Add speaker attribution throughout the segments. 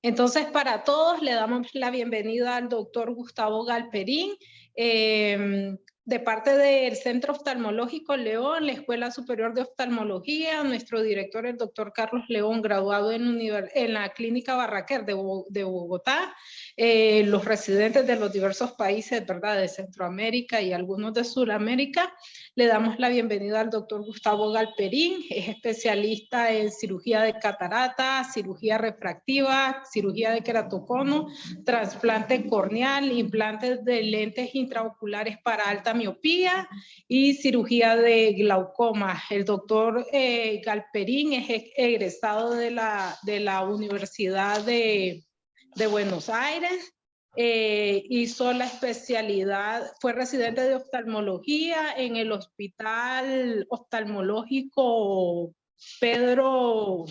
Speaker 1: Entonces, para todos le damos la bienvenida al doctor Gustavo Galperín, de parte del Centro Oftalmológico León, la Escuela Superior de Oftalmología. Nuestro director, el doctor Carlos León, graduado en la Clínica Barraquer de Bogotá. Los residentes de los diversos países, ¿verdad?, de Centroamérica y algunos de Sudamérica. Le damos la bienvenida al doctor Gustavo Galperín. Es especialista en cirugía de catarata, cirugía refractiva, cirugía de keratocono, trasplante corneal, implantes de lentes intraoculares para alta miopía y cirugía de glaucoma. El doctor Galperín es egresado de la Universidad de Buenos Aires. Hizo la especialidad, fue residente de oftalmología en el Hospital Oftalmológico Pedro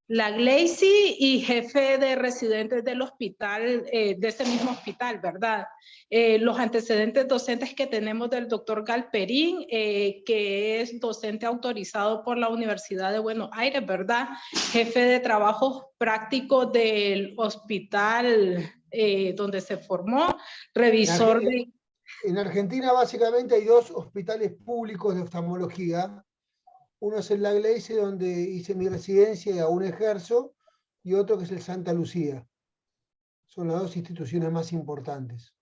Speaker 1: Laglacy y jefe de residentes del hospital, de ese mismo hospital, ¿verdad? Los antecedentes docentes que tenemos del doctor Galperín, que es docente autorizado por la Universidad de Buenos Aires, ¿verdad? Jefe de trabajos prácticos del hospital donde se formó, revisor de...
Speaker 2: En Argentina básicamente hay dos hospitales públicos de oftalmología. Uno es el Laglacy, donde hice mi residencia y aún ejerzo, y otro que es el Santa Lucía. Son las dos instituciones más importantes.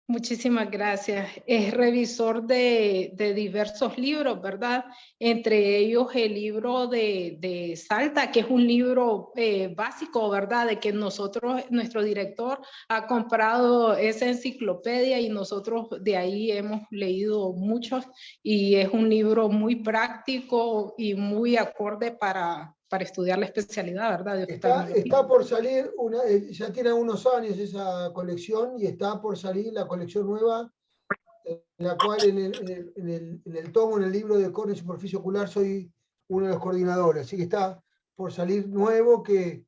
Speaker 1: Muchísimas gracias. Es revisor de diversos libros, ¿verdad? Entre ellos el libro de Salta, que es un libro básico, ¿verdad? De que nuestro director ha comprado esa enciclopedia y nosotros de ahí hemos leído muchos, y es un libro muy práctico y muy acorde para estudiar la especialidad, ¿verdad?
Speaker 2: Está por salir, ya tiene unos años esa colección, y está por salir la colección nueva, en la cual en el tomo, en el libro de córnea y superficie ocular, soy uno de los coordinadores. Así que está por salir nuevo, que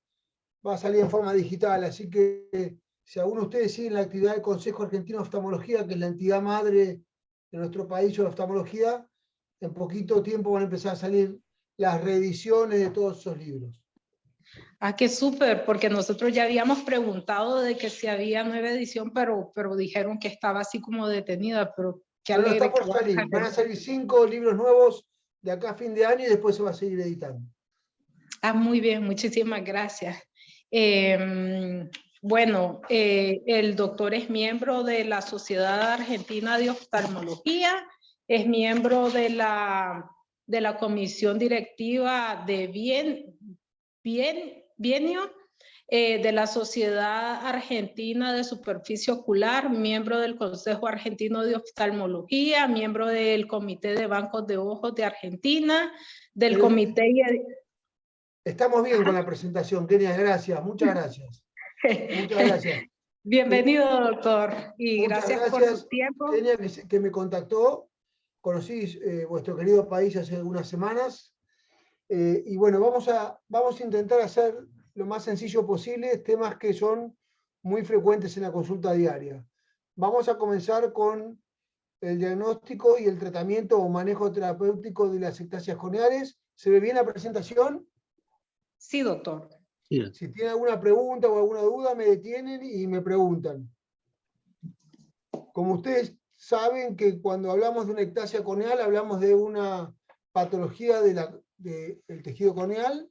Speaker 2: va a salir en forma digital. Así que si alguno de ustedes siguen la actividad del Consejo Argentino de Oftalmología, que es la entidad madre de nuestro país de oftalmología, en poquito tiempo van a empezar a salir las reediciones de todos esos libros.
Speaker 1: Ah, qué súper, porque nosotros ya habíamos preguntado de que si había nueva edición, pero dijeron que estaba así como detenida, pero qué alegre.
Speaker 2: No, está por salir. Van a salir 5 libros nuevos de acá a fin de año y después se va a seguir editando.
Speaker 1: Ah, muy bien, muchísimas gracias. Bueno, el doctor es miembro de la Sociedad Argentina de Oftalmología, es miembro de la comisión directiva de Bienio, de la Sociedad Argentina de Superficie Ocular, miembro del Consejo Argentino de Oftalmología, miembro del Comité de Bancos de Ojos de Argentina, del Comité...
Speaker 2: Estamos bien con la presentación, Kenia, gracias, muchas gracias. Muchas gracias.
Speaker 1: Bienvenido, doctor, y gracias por su tiempo.
Speaker 2: Kenia, que me contactó, conocí vuestro querido país hace algunas semanas, y bueno, vamos a intentar hacer lo más sencillo posible, temas que son muy frecuentes en la consulta diaria. Vamos a comenzar con el diagnóstico y el tratamiento o manejo terapéutico de las ectasias corneales. ¿Se ve bien la presentación?
Speaker 1: Sí, doctor.
Speaker 2: Si tienen alguna pregunta o alguna duda, me detienen y me preguntan. Como ustedes saben que cuando hablamos de una ectasia corneal, hablamos de una patología del tejido corneal,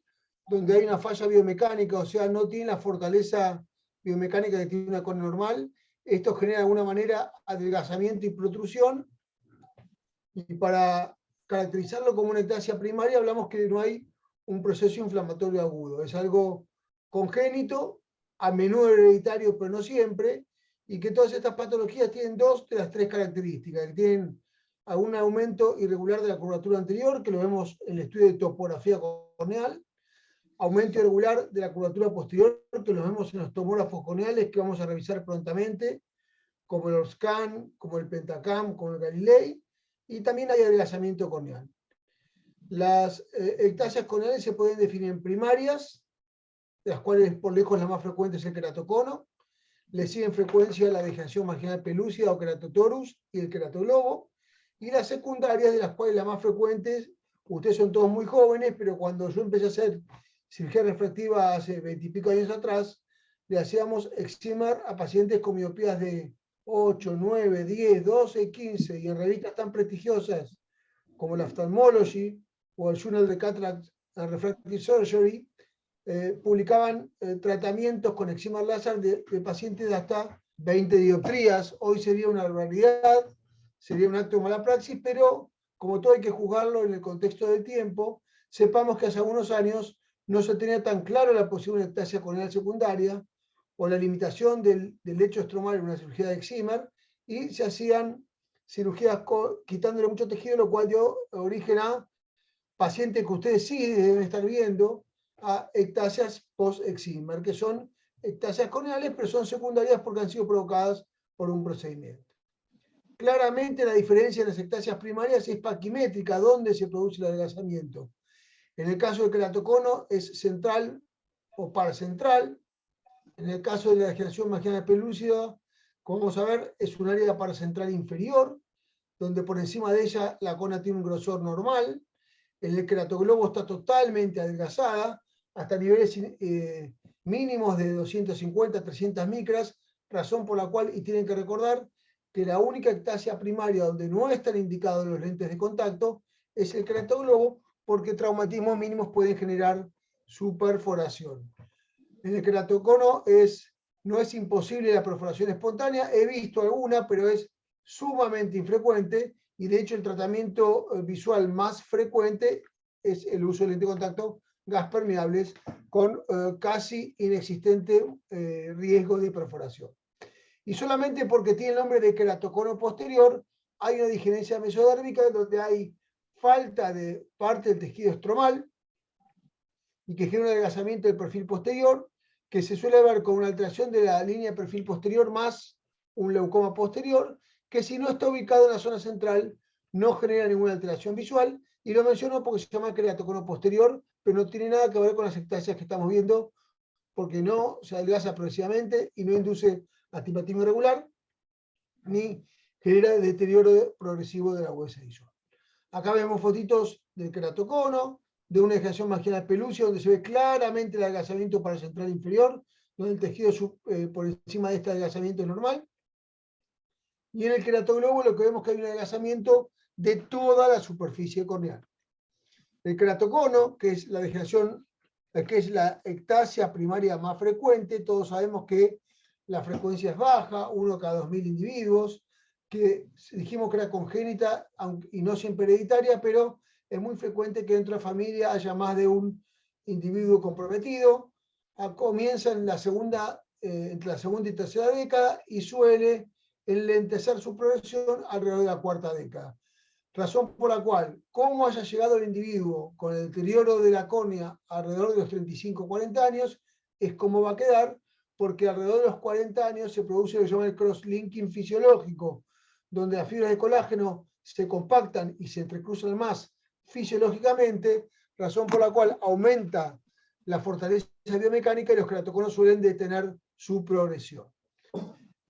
Speaker 2: donde hay una falla biomecánica, o sea, no tiene la fortaleza biomecánica que tiene una córnea normal. Esto genera de alguna manera adelgazamiento y protrusión. Y para caracterizarlo como una ectasia primaria, hablamos que no hay un proceso inflamatorio agudo. Es algo congénito, a menudo hereditario, pero no siempre, y que todas estas patologías tienen 2 de las 3 características, que tienen algún aumento irregular de la curvatura anterior, que lo vemos en el estudio de topografía corneal, aumento irregular de la curvatura posterior, que lo vemos en los tomógrafos corneales, que vamos a revisar prontamente, como el Orscan, como el Pentacam, como el Galilei, y también hay adelgazamiento corneal. Las ectasias corneales se pueden definir en primarias, de las cuales por lejos la más frecuente es el keratocono. Le sigue en frecuencia la degeneración marginal pelúcida o keratotorus y el keratoglobo. Y las secundarias, de las cuales la más frecuente ustedes son todos muy jóvenes, pero cuando yo empecé a hacer cirugía refractiva hace 20 y pico años atrás, le hacíamos excimer a pacientes con miopías de 8, 9, 10, 12, 15, y en revistas tan prestigiosas como la Ophthalmology o el Journal de Cataract and Refractive Surgery, publicaban tratamientos con excimer láser de pacientes de hasta 20 dioptrías. Hoy sería una barbaridad, sería un acto de mala praxis, pero como todo hay que juzgarlo en el contexto del tiempo, sepamos que hace algunos años no se tenía tan claro la posible ectasia corneal secundaria o la limitación del lecho estromal en una cirugía de excimer, y se hacían cirugías quitándole mucho tejido, lo cual dio origen a pacientes que ustedes sí deben estar viendo, a ectasias post-excimer, que son ectasias corneales, pero son secundarias porque han sido provocadas por un procedimiento. Claramente la diferencia en las ectasias primarias es paquimétrica, donde se produce el adelgazamiento. En el caso del queratocono es central o paracentral. En el caso de la degeneración marginal pelúcida, como vamos a ver, es un área paracentral inferior, donde por encima de ella la cona tiene un grosor normal. En el queratoglobo está totalmente adelgazada, hasta niveles mínimos de 250 a 300 micras, razón por la cual, y tienen que recordar, que la única ectasia primaria donde no están indicados los lentes de contacto es el queratoglobo, porque traumatismos mínimos pueden generar su perforación. En el queratocono no es imposible la perforación espontánea, he visto alguna, pero es sumamente infrecuente, y de hecho el tratamiento visual más frecuente es el uso de lentes de contacto gas permeables con casi inexistente riesgo de perforación. Y solamente porque tiene el nombre de queratocono posterior, hay una digenencia mesodérmica donde hay falta de parte del tejido estromal y que genera un adelgazamiento del perfil posterior, que se suele ver con una alteración de la línea de perfil posterior más un leucoma posterior, que si no está ubicado en la zona central no genera ninguna alteración visual, y lo menciono porque se llama queratocono posterior, pero no tiene nada que ver con las ectasias que estamos viendo, porque no se adelgaza progresivamente y no induce astigmatismo irregular, ni genera deterioro progresivo de la huesa visual. Acá vemos fotitos del queratocono, de una degeneración marginal pelúcida, donde se ve claramente el adelgazamiento paracentral inferior, donde el tejido por encima de este adelgazamiento es normal. Y en el queratoglobo lo que vemos es que hay un adelgazamiento de toda la superficie corneal. El queratocono, que es la degeneración, que es la ectasia primaria más frecuente, todos sabemos que la frecuencia es baja, 1 cada 2000 individuos, que dijimos que era congénita y no siempre hereditaria, pero es muy frecuente que dentro de la familia haya más de un individuo comprometido. Comienza en entre la segunda y tercera década y suele enlentecer su progresión alrededor de la cuarta década. Razón por la cual, cómo haya llegado el individuo con el deterioro de la córnea alrededor de los 35 o 40 años, es cómo va a quedar, porque alrededor de los 40 años se produce lo que se llama el cross-linking fisiológico, donde las fibras de colágeno se compactan y se entrecruzan más fisiológicamente, razón por la cual aumenta la fortaleza biomecánica y los queratoconos suelen detener su progresión.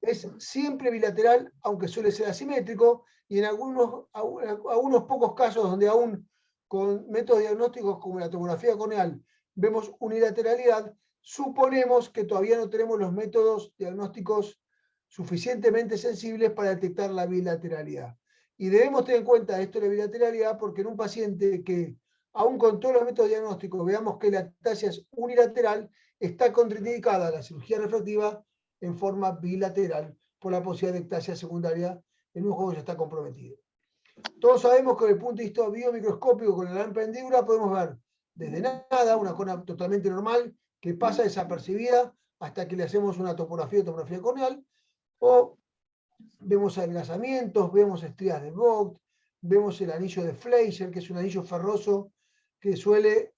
Speaker 2: Es siempre bilateral, aunque suele ser asimétrico, y en algunos pocos casos donde aún con métodos diagnósticos como la tomografía corneal vemos unilateralidad, suponemos que todavía no tenemos los métodos diagnósticos suficientemente sensibles para detectar la bilateralidad. Y debemos tener en cuenta esto de la bilateralidad porque en un paciente que, aún con todos los métodos diagnósticos, veamos que la ectasia es unilateral, está contraindicada la cirugía refractiva en forma bilateral por la posibilidad de ectasia secundaria en un ojo que ya está comprometido. Todos sabemos que desde el punto de vista biomicroscópico con la lámpara de hendidura podemos ver desde nada una cona totalmente normal que pasa desapercibida hasta que le hacemos una topografía corneal, o vemos adelgazamientos, vemos estrías de Vogt, vemos el anillo de Fleischer, que es un anillo ferroso que suele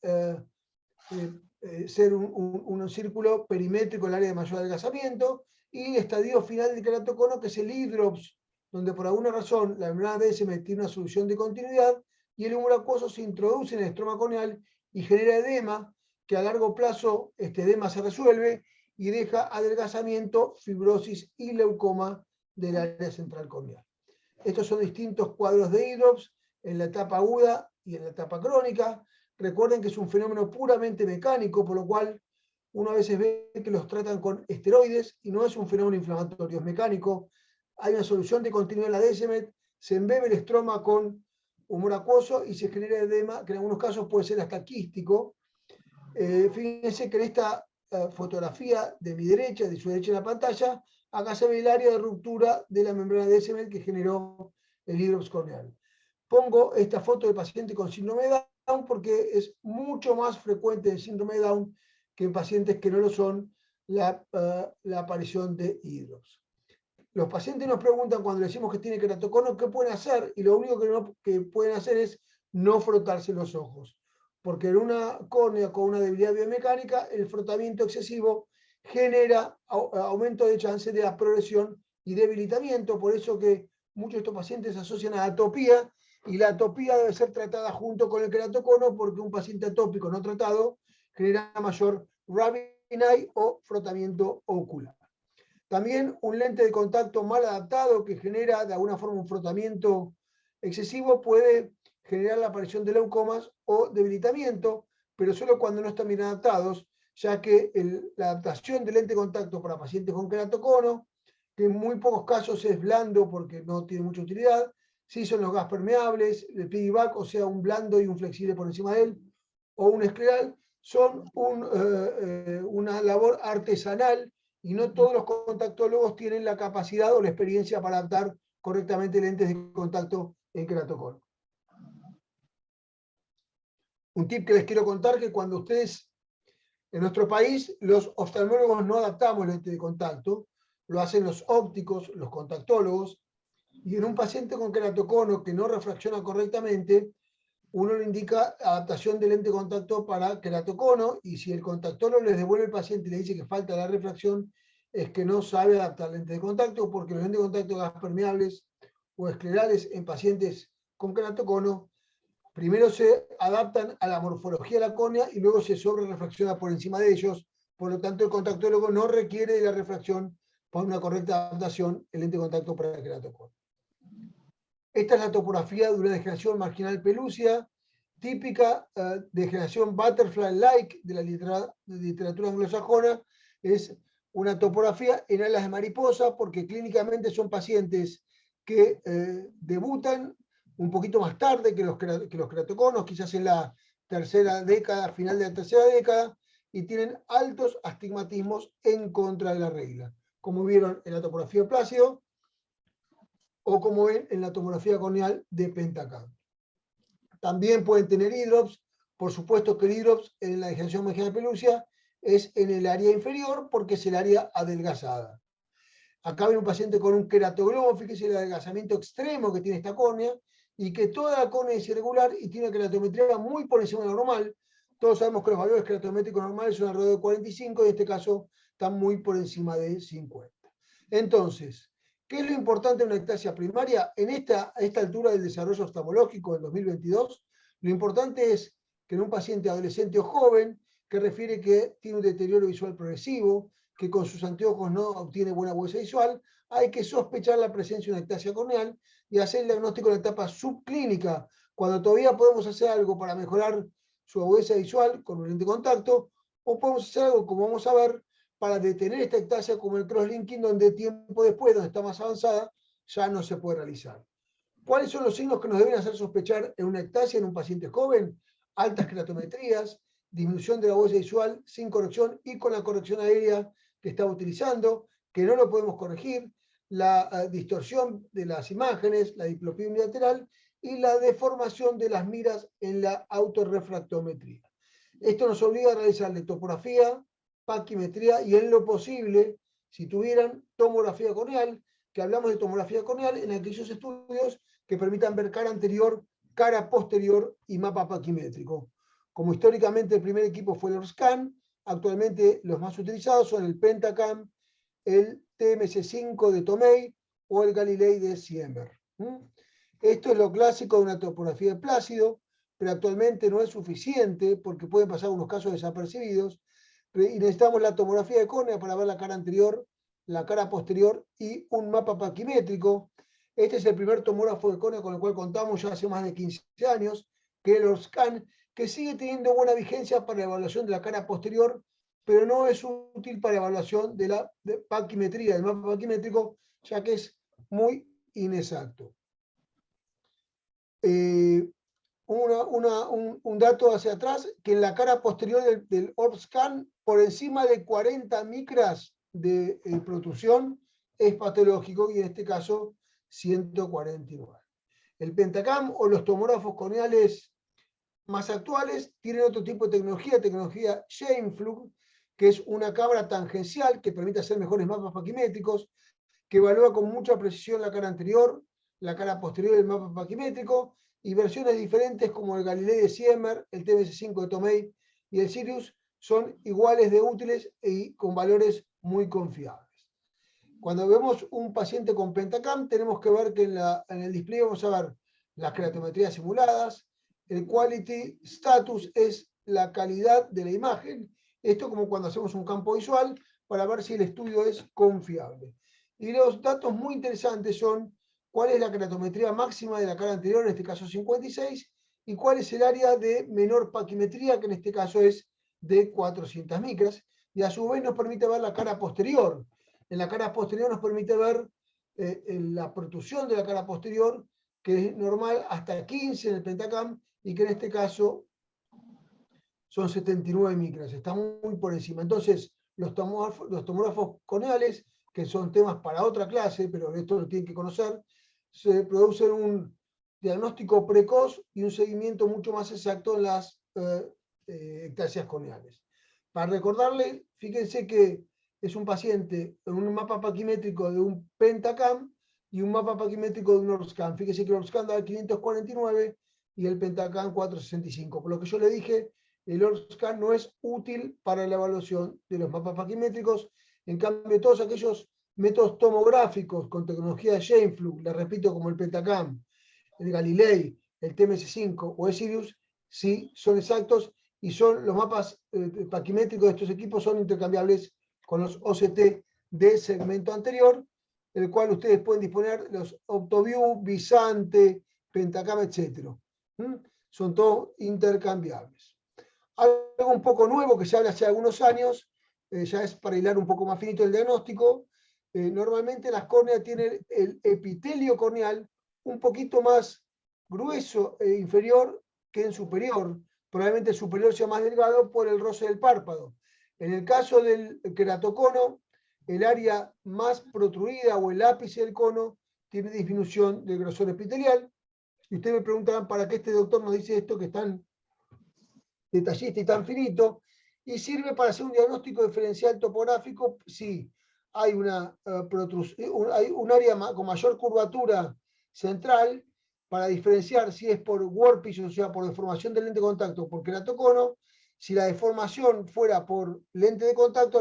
Speaker 2: ser un círculo perimétrico en el área de mayor adelgazamiento, y el estadio final del queratocono, que es el hidrops, donde por alguna razón la membrana DSM tiene una solución de continuidad y el humor acuoso se introduce en el estroma corneal y genera edema, que a largo plazo este edema se resuelve y deja adelgazamiento, fibrosis y leucoma del área central corneal. Estos son distintos cuadros de hidrops en la etapa aguda y en la etapa crónica. Recuerden que es un fenómeno puramente mecánico, por lo cual uno a veces ve que los tratan con esteroides y no es un fenómeno inflamatorio, es mecánico. Hay una solución de continuidad en la Descemet, se embebe el estroma con humor acuoso y se genera edema, que en algunos casos puede ser hasta quístico. Fíjense que en esta fotografía de mi derecha, de su derecha en la pantalla, acá se ve el área de ruptura de la membrana de Descemet que generó el hidrops corneal. Pongo esta foto de paciente con síndrome de Down porque es mucho más frecuente el síndrome de Down que en pacientes que no lo son la aparición de hidrops. Los pacientes nos preguntan cuando le decimos que tiene queratocono, ¿qué pueden hacer? Y lo único que pueden hacer es no frotarse los ojos. Porque en una córnea con una debilidad biomecánica, el frotamiento excesivo genera aumento de chance de progresión y debilitamiento. Por eso que muchos de estos pacientes asocian a atopía, y la atopía debe ser tratada junto con el queratocono, porque un paciente atópico no tratado genera mayor rubbing eye o frotamiento ocular. También un lente de contacto mal adaptado que genera de alguna forma un frotamiento excesivo puede generar la aparición de leucomas o debilitamiento, pero solo cuando no están bien adaptados, ya que la adaptación del lente de contacto para pacientes con queratocono, que en muy pocos casos es blando porque no tiene mucha utilidad, sí son los gas permeables, el piggyback, o sea, un blando y un flexible por encima de él, o un escleral, son una labor artesanal y no todos los contactólogos tienen la capacidad o la experiencia para adaptar correctamente lentes de contacto en queratocono. Un tip que les quiero contar, que cuando ustedes, en nuestro país, los oftalmólogos no adaptamos lentes de contacto, lo hacen los ópticos, los contactólogos, y en un paciente con queratocono que no refracciona correctamente, uno le indica adaptación de lente de contacto para queratocono, y si el contactólogo les devuelve al paciente y le dice que falta la refracción, es que no sabe adaptar lente de contacto, porque los lentes de contacto gas permeables o esclerales en pacientes con queratocono primero se adaptan a la morfología de la córnea y luego se sobre refracciona por encima de ellos. Por lo tanto, el contactólogo no requiere de la refracción para una correcta adaptación el lente de contacto para el queratocono. Esta es la topografía de una degeneración marginal pelúcida, típica degeneración butterfly-like de la literatura anglosajona. Es una topografía en alas de mariposa, porque clínicamente son pacientes que debutan un poquito más tarde que los queratoconos, quizás en la tercera década, final de la tercera década, y tienen altos astigmatismos en contra de la regla, como vieron en la topografía de Plácido, o como ven en la tomografía corneal de Pentacam. También pueden tener hidrops. Por supuesto que el hidrops en la degeneración marginal pelúcida es en el área inferior, porque es el área adelgazada. Acá ven un paciente con un queratoglobo, fíjense el adelgazamiento extremo que tiene esta córnea, y que toda la córnea es irregular y tiene una queratometría muy por encima de lo normal. Todos sabemos que los valores queratométricos normales son alrededor de 45, y en este caso están muy por encima de 50. Entonces, ¿qué es lo importante en una ectasia primaria? A esta altura del desarrollo oftalmológico del 2022, lo importante es que en un paciente adolescente o joven que refiere que tiene un deterioro visual progresivo, que con sus anteojos no obtiene buena agudeza visual, hay que sospechar la presencia de una ectasia corneal y hacer el diagnóstico en la etapa subclínica, cuando todavía podemos hacer algo para mejorar su agudeza visual con un lente de contacto, o podemos hacer algo, como vamos a ver, para detener esta ectasia, como el crosslinking, donde tiempo después, donde está más avanzada, ya no se puede realizar. ¿Cuáles son los signos que nos deben hacer sospechar en una ectasia en un paciente joven? Altas queratometrías, disminución de la agudeza visual sin corrección y con la corrección aérea que está utilizando, que no lo podemos corregir, la distorsión de las imágenes, la diplopía unilateral y la deformación de las miras en la autorrefractometría. Esto nos obliga a realizar topografía, paquimetría y, en lo posible, si tuvieran tomografía corneal, que hablamos de tomografía corneal en aquellos estudios que permitan ver cara anterior, cara posterior y mapa paquimétrico. Como históricamente el primer equipo fue el Orscan, actualmente los más utilizados son el Pentacam, el TMC5 de Tomei o el Galilei de Siemens. Esto es lo clásico de una topografía de Plácido, pero actualmente no es suficiente porque pueden pasar unos casos desapercibidos, y necesitamos la tomografía de córnea para ver la cara anterior, la cara posterior y un mapa paquimétrico. Este es el primer tomógrafo de córnea con el cual contamos ya hace más de 15 años, que es el Orscan, que sigue teniendo buena vigencia para la evaluación de la cara posterior, pero no es útil para la evaluación de la paquimetría, del mapa paquimétrico, ya que es muy inexacto. Un dato hacia atrás, que en la cara posterior del Orscan, por encima de 40 micras de protrusión, es patológico, y en este caso 149. El Pentacam o los tomógrafos corneales más actuales tienen otro tipo de tecnología Scheimpflug, que es una cámara tangencial que permite hacer mejores mapas paquimétricos, que evalúa con mucha precisión la cara anterior, la cara posterior del mapa paquimétrico, y versiones diferentes como el Galilei de Siemer, el TMS5 de Tomei y el Sirius son iguales de útiles y con valores muy confiables. Cuando vemos un paciente con Pentacam, tenemos que ver que en el display vamos a ver las keratometrías simuladas, el quality status es la calidad de la imagen, esto como cuando hacemos un campo visual para ver si el estudio es confiable. Y los datos muy interesantes son cuál es la keratometría máxima de la cara anterior, en este caso 56, y cuál es el área de menor paquimetría, que en este caso es de 400 micras, y a su vez nos permite ver la cara posterior. En la cara posterior nos permite ver la protrusión de la cara posterior, que es normal hasta 15 en el Pentacam, y que en este caso son 79 micras, está muy por encima. Entonces, los tomógrafos corneales, que son temas para otra clase, pero esto lo tienen que conocer, se producen un diagnóstico precoz y un seguimiento mucho más exacto en las ectasias corneales. Para recordarle, fíjense que es un paciente en un mapa paquimétrico de un Pentacam y un mapa paquimétrico de un Orscan. Fíjense que el Orscan da 549 y el Pentacam 465. Por lo que yo le dije, el Orscan no es útil para la evaluación de los mapas paquimétricos. En cambio, todos aquellos métodos tomográficos con tecnología de Scheimpflug, les repito, como el Pentacam, el Galilei, el TMS5 o el Sirius, sí son exactos, y son los mapas paquimétricos de estos equipos son intercambiables con los OCT de segmento anterior, el cual ustedes pueden disponer los OptoView, Visante, Pentacam, etc. Son todos intercambiables. Algo un poco nuevo que se habla hace algunos años, ya es para hilar un poco más finito el diagnóstico. Normalmente las córneas tienen el epitelio corneal un poquito más grueso e inferior que en superior. Probablemente el superior sea más delgado por el roce del párpado. En el caso del queratocono, el área más protruida o el ápice del cono tiene disminución del grosor epitelial. Y ustedes me preguntarán para qué este doctor nos dice esto que es tan detallista y tan finito, y sirve para hacer un diagnóstico diferencial topográfico si hay hay un área con mayor curvatura central, para diferenciar si es por warpage, o sea, por deformación del lente de contacto o por queratocono. Si la deformación fuera por lente de contacto,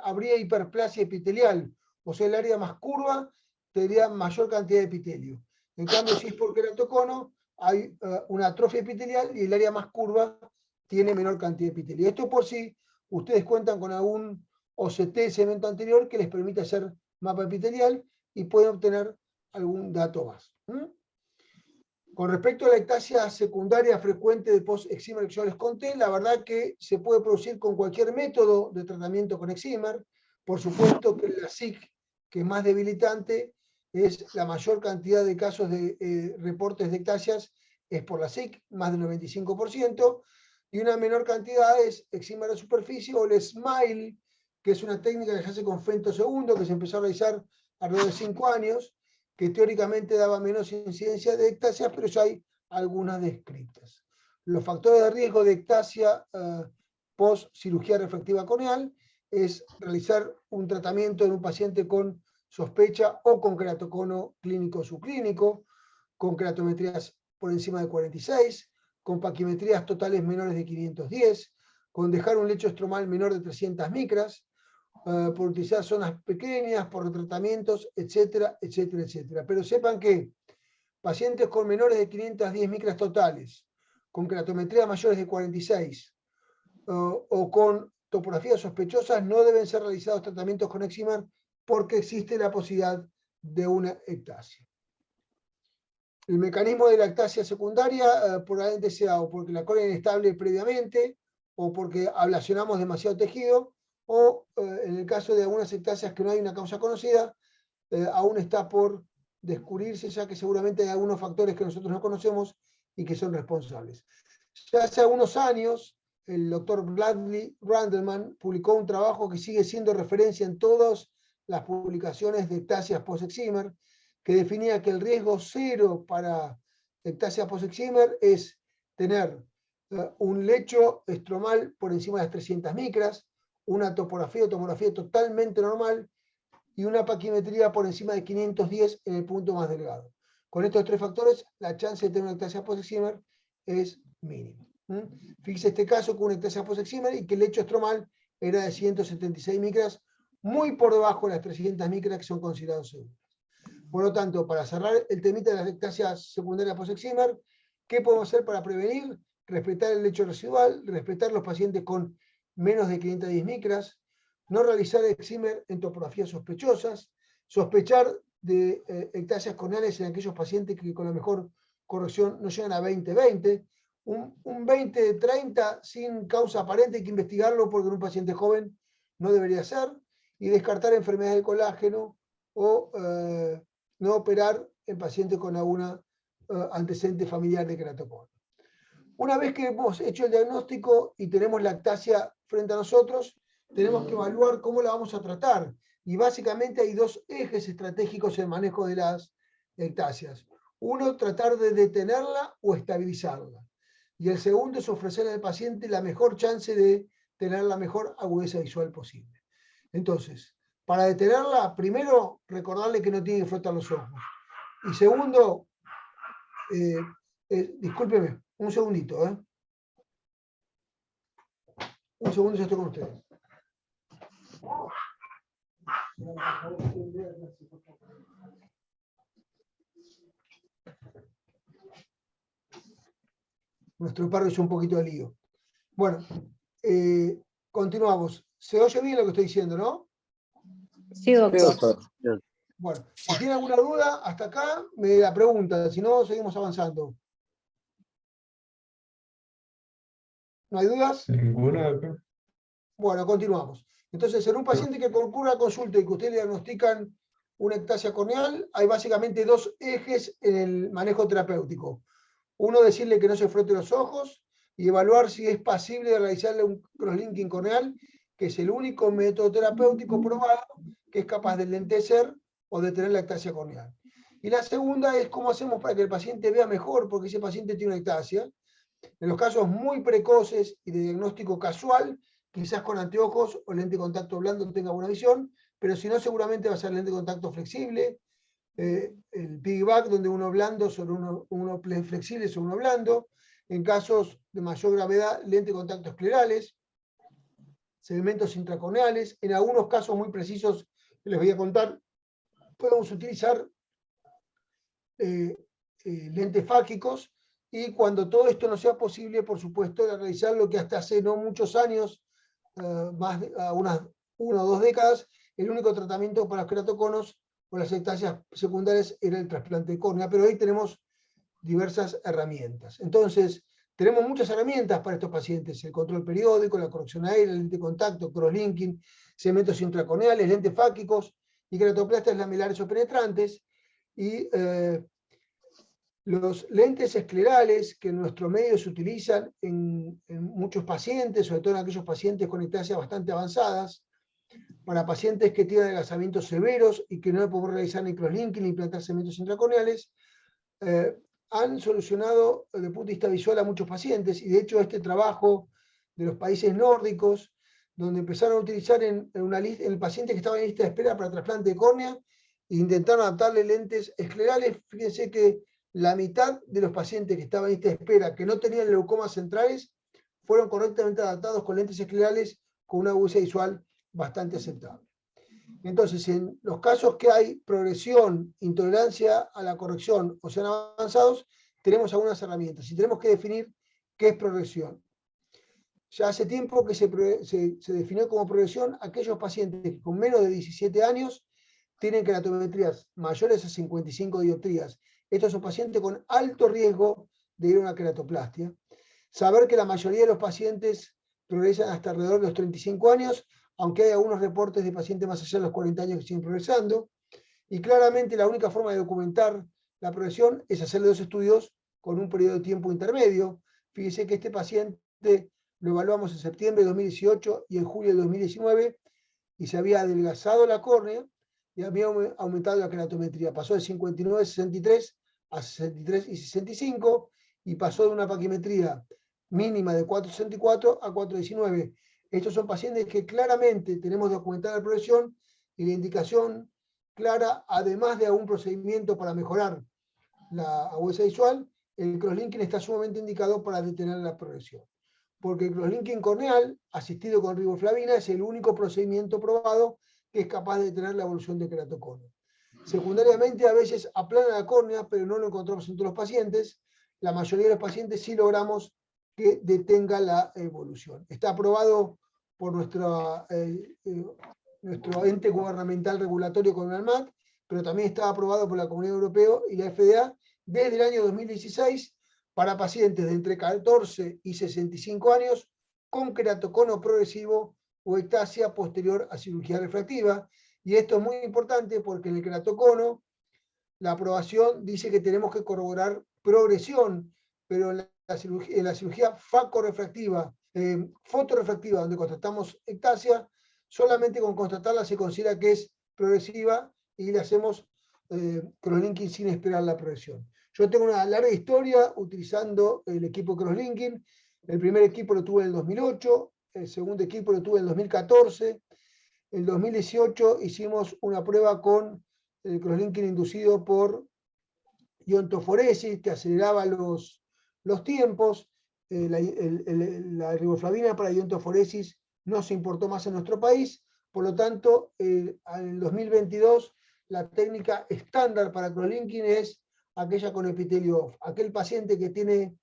Speaker 2: habría hiperplasia epitelial, o sea, el área más curva tendría mayor cantidad de epitelio. En cambio, si es por queratocono, hay una atrofia epitelial y el área más curva tiene menor cantidad de epitelio. Esto por si ustedes cuentan con algún OCT de segmento anterior que les permite hacer mapa epitelial y pueden obtener algún dato más. Con respecto a la ectasia secundaria frecuente de post-excimer que yo les conté, la verdad que se puede producir con cualquier método de tratamiento con excimer. Por supuesto que la SIC, que es más debilitante, es la mayor cantidad de casos de reportes de ectasias, es por la SIC, más del 95%, y una menor cantidad es excimer de superficie o el SMILE, que es una técnica que se hace con femtosegundo, que se empezó a realizar alrededor de 5 años, que teóricamente daba menos incidencia de ectasias, pero ya hay algunas descritas. Los factores de riesgo de ectasia post cirugía refractiva corneal es realizar un tratamiento en un paciente con sospecha o con queratocono clínico o subclínico, con keratometrías por encima de 46, con paquimetrías totales menores de 510, con dejar un lecho estromal menor de 300 micras, por utilizar zonas pequeñas, por tratamientos, etcétera, etcétera, etcétera. Pero sepan que pacientes con menores de 510 micras totales, con keratometrías mayores de 46 o con topografías sospechosas, no deben ser realizados tratamientos con excimer porque existe la posibilidad de una ectasia. El mecanismo de la ectasia secundaria probablemente sea o porque la córnea es inestable previamente, o porque ablacionamos demasiado tejido, o en el caso de algunas ectasias que no hay una causa conocida, aún está por descubrirse, ya que seguramente hay algunos factores que nosotros no conocemos y que son responsables. Ya hace algunos años, el doctor Bradley Randleman publicó un trabajo que sigue siendo referencia en todas las publicaciones de ectasias post-excimer, que definía que el riesgo cero para ectasia post-excimer es tener un lecho estromal por encima de las 300 micras, una topografía o tomografía totalmente normal y una paquimetría por encima de 510 en el punto más delgado. Con estos tres factores, la chance de tener una ectasia post-excimer es mínima. Fíjese este caso con una ectasia post-excimer y que el lecho estromal era de 176 micras, muy por debajo de las 300 micras que son considerados seguros. Por lo tanto, para cerrar el temita de las ectasias secundarias post-excimer, ¿qué podemos hacer para prevenir? Respetar el lecho residual, respetar los pacientes con menos de 510 micras, no realizar excimer en topografías sospechosas, sospechar de ectasias corneales en aquellos pacientes que con la mejor corrección no llegan a 20-20, un 20-30 sin causa aparente, hay que investigarlo porque en un paciente joven no debería ser, y descartar enfermedades del colágeno o no operar en pacientes con alguna antecedente familiar de queratocono. Una vez que hemos hecho el diagnóstico y tenemos la ectasia frente a nosotros, tenemos que evaluar cómo la vamos a tratar. Y básicamente hay dos ejes estratégicos en el manejo de las ectasias. Uno, tratar de detenerla o estabilizarla. Y el segundo es ofrecerle al paciente la mejor chance de tener la mejor agudeza visual posible. Entonces, para detenerla, primero, recordarle que no tiene que frotar los ojos. Y segundo, discúlpeme, un segundito, Un segundo, ya estoy con ustedes. Nuestro perro hizo un poquito de lío. Bueno, continuamos. ¿Se oye bien lo que estoy diciendo, no?
Speaker 3: Sí, doctor.
Speaker 2: Bueno, si tiene alguna duda, hasta acá me la pregunta, si no, seguimos avanzando. ¿No hay dudas?
Speaker 4: Ninguna, doctor.
Speaker 2: Bueno, continuamos. Entonces, en un paciente que concurra a consulta y que ustedes le diagnostican una ectasia corneal, hay básicamente dos ejes en el manejo terapéutico. Uno, decirle que no se frote los ojos y evaluar si es pasible de realizarle un crosslinking corneal, que es el único método terapéutico probado que es capaz de lentecer o detener la ectasia corneal. Y la segunda es cómo hacemos para que el paciente vea mejor, porque ese paciente tiene una ectasia. En los casos muy precoces y de diagnóstico casual, quizás con anteojos o lente de contacto blando tenga buena visión, pero si no, seguramente va a ser lente de contacto flexible, el piggyback, donde uno blando sobre uno flexible sobre uno blando. En casos de mayor gravedad, lente de contacto esclerales, segmentos intracorneales. En algunos casos muy precisos que les voy a contar, podemos utilizar lentes fáquicos. Y cuando todo esto no sea posible, por supuesto, realizar lo que hasta hace no muchos años, unas 1 o 2 décadas, el único tratamiento para los queratoconos o las ectasias secundarias era el trasplante de córnea, pero hoy tenemos diversas herramientas. Entonces, tenemos muchas herramientas para estos pacientes: el control periódico, la corrección aérea, el lente de contacto, crosslinking, segmentos intracorneales, lentes fáquicos y queratoplastas lamelares o penetrantes, y los lentes esclerales que en nuestro medio se utilizan en muchos pacientes, sobre todo en aquellos pacientes con ectasias bastante avanzadas, para pacientes que tienen adelgazamientos severos y que no podemos realizar ni crosslinking ni implantar segmentos intracorneales, han solucionado desde el punto de vista visual a muchos pacientes. Y de hecho este trabajo de los países nórdicos, donde empezaron a utilizar en el paciente que estaba en lista de espera para trasplante de córnea, e intentaron adaptarle lentes esclerales. Fíjense que la mitad de los pacientes que estaban en lista de espera, que no tenían leucomas centrales, fueron correctamente adaptados con lentes esclerales con una agudeza visual bastante aceptable. Entonces, en los casos que hay progresión, intolerancia a la corrección o sean avanzados, tenemos algunas herramientas y tenemos que definir qué es progresión. Ya hace tiempo que se definió como progresión aquellos pacientes que con menos de 17 años tienen queratometrías mayores a 55 dioptrías Estos son pacientes con alto riesgo de ir a una queratoplastia. Saber que la mayoría de los pacientes progresan hasta alrededor de los 35 años, aunque hay algunos reportes de pacientes más allá de los 40 años que siguen progresando. Y claramente la única forma de documentar la progresión es hacerle 2 estudios con un periodo de tiempo intermedio. Fíjese que este paciente lo evaluamos en septiembre de 2018 y en julio de 2019, y se había adelgazado la córnea y había aumentado la queratometría. Pasó de 59,63 a 63,65 y pasó de una paquimetría mínima de 4,64 a 4,19. Estos son pacientes que claramente tenemos documentada la progresión y la indicación clara, además de algún procedimiento para mejorar la agudeza visual, el crosslinking está sumamente indicado para detener la progresión. Porque el crosslinking corneal, asistido con riboflavina, es el único procedimiento probado que es capaz de detener la evolución de queratocono. Secundariamente, a veces aplana la córnea, pero no lo encontramos en todos los pacientes. La mayoría de los pacientes sí logramos que detenga la evolución. Está aprobado por nuestro ente gubernamental regulatorio con el ANMAT, pero también está aprobado por la Comunidad Europea y la FDA desde el año 2016 para pacientes de entre 14 y 65 años con queratocono progresivo o ectasia posterior a cirugía refractiva. Y esto es muy importante porque en el queratocono la aprobación dice que tenemos que corroborar progresión, pero en la cirugía fotorefractiva, donde constatamos ectasia, solamente con constatarla se considera que es progresiva y le hacemos crosslinking sin esperar la progresión. Yo tengo una larga historia utilizando el equipo crosslinking. El primer equipo lo tuve en el 2008, el segundo equipo lo tuve en el 2014. En el 2018 hicimos una prueba con el crosslinking inducido por iontoforesis, que aceleraba los tiempos. La riboflavina para iontoforesis no se importó más en nuestro país, por lo tanto, en el 2022 la técnica estándar para crosslinking es aquella con epitelio off. Aquel paciente que tiene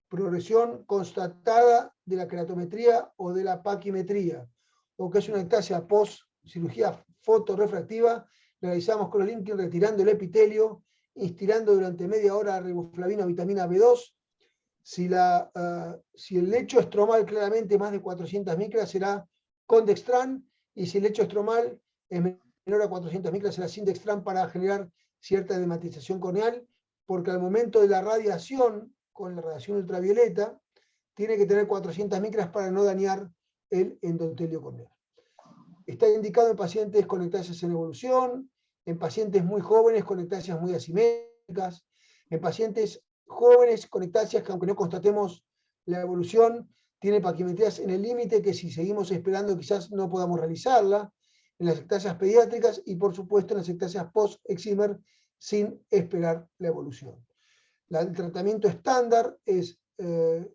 Speaker 2: progresión constatada de la queratometría o de la paquimetría, o que es una ectasia post cirugía fotorefractiva, realizamos crosslinking retirando el epitelio, instilando durante media hora riboflavina o vitamina B2. Si el lecho estromal claramente más de 400 micras será con Dextran, y si el lecho estromal es menor a 400 micras será sin Dextran para generar cierta edematización corneal, porque al momento de la radiación, con la radiación ultravioleta, tiene que tener 400 micras para no dañar el endotelio corneal. Está indicado en pacientes con ectasias en evolución, en pacientes muy jóvenes con ectasias muy asimétricas, en pacientes jóvenes con ectasias que aunque no constatemos la evolución, tiene paquimetrías en el límite que si seguimos esperando quizás no podamos realizarla, en las ectasias pediátricas y por supuesto en las ectasias post-excimer sin esperar la evolución. El tratamiento estándar es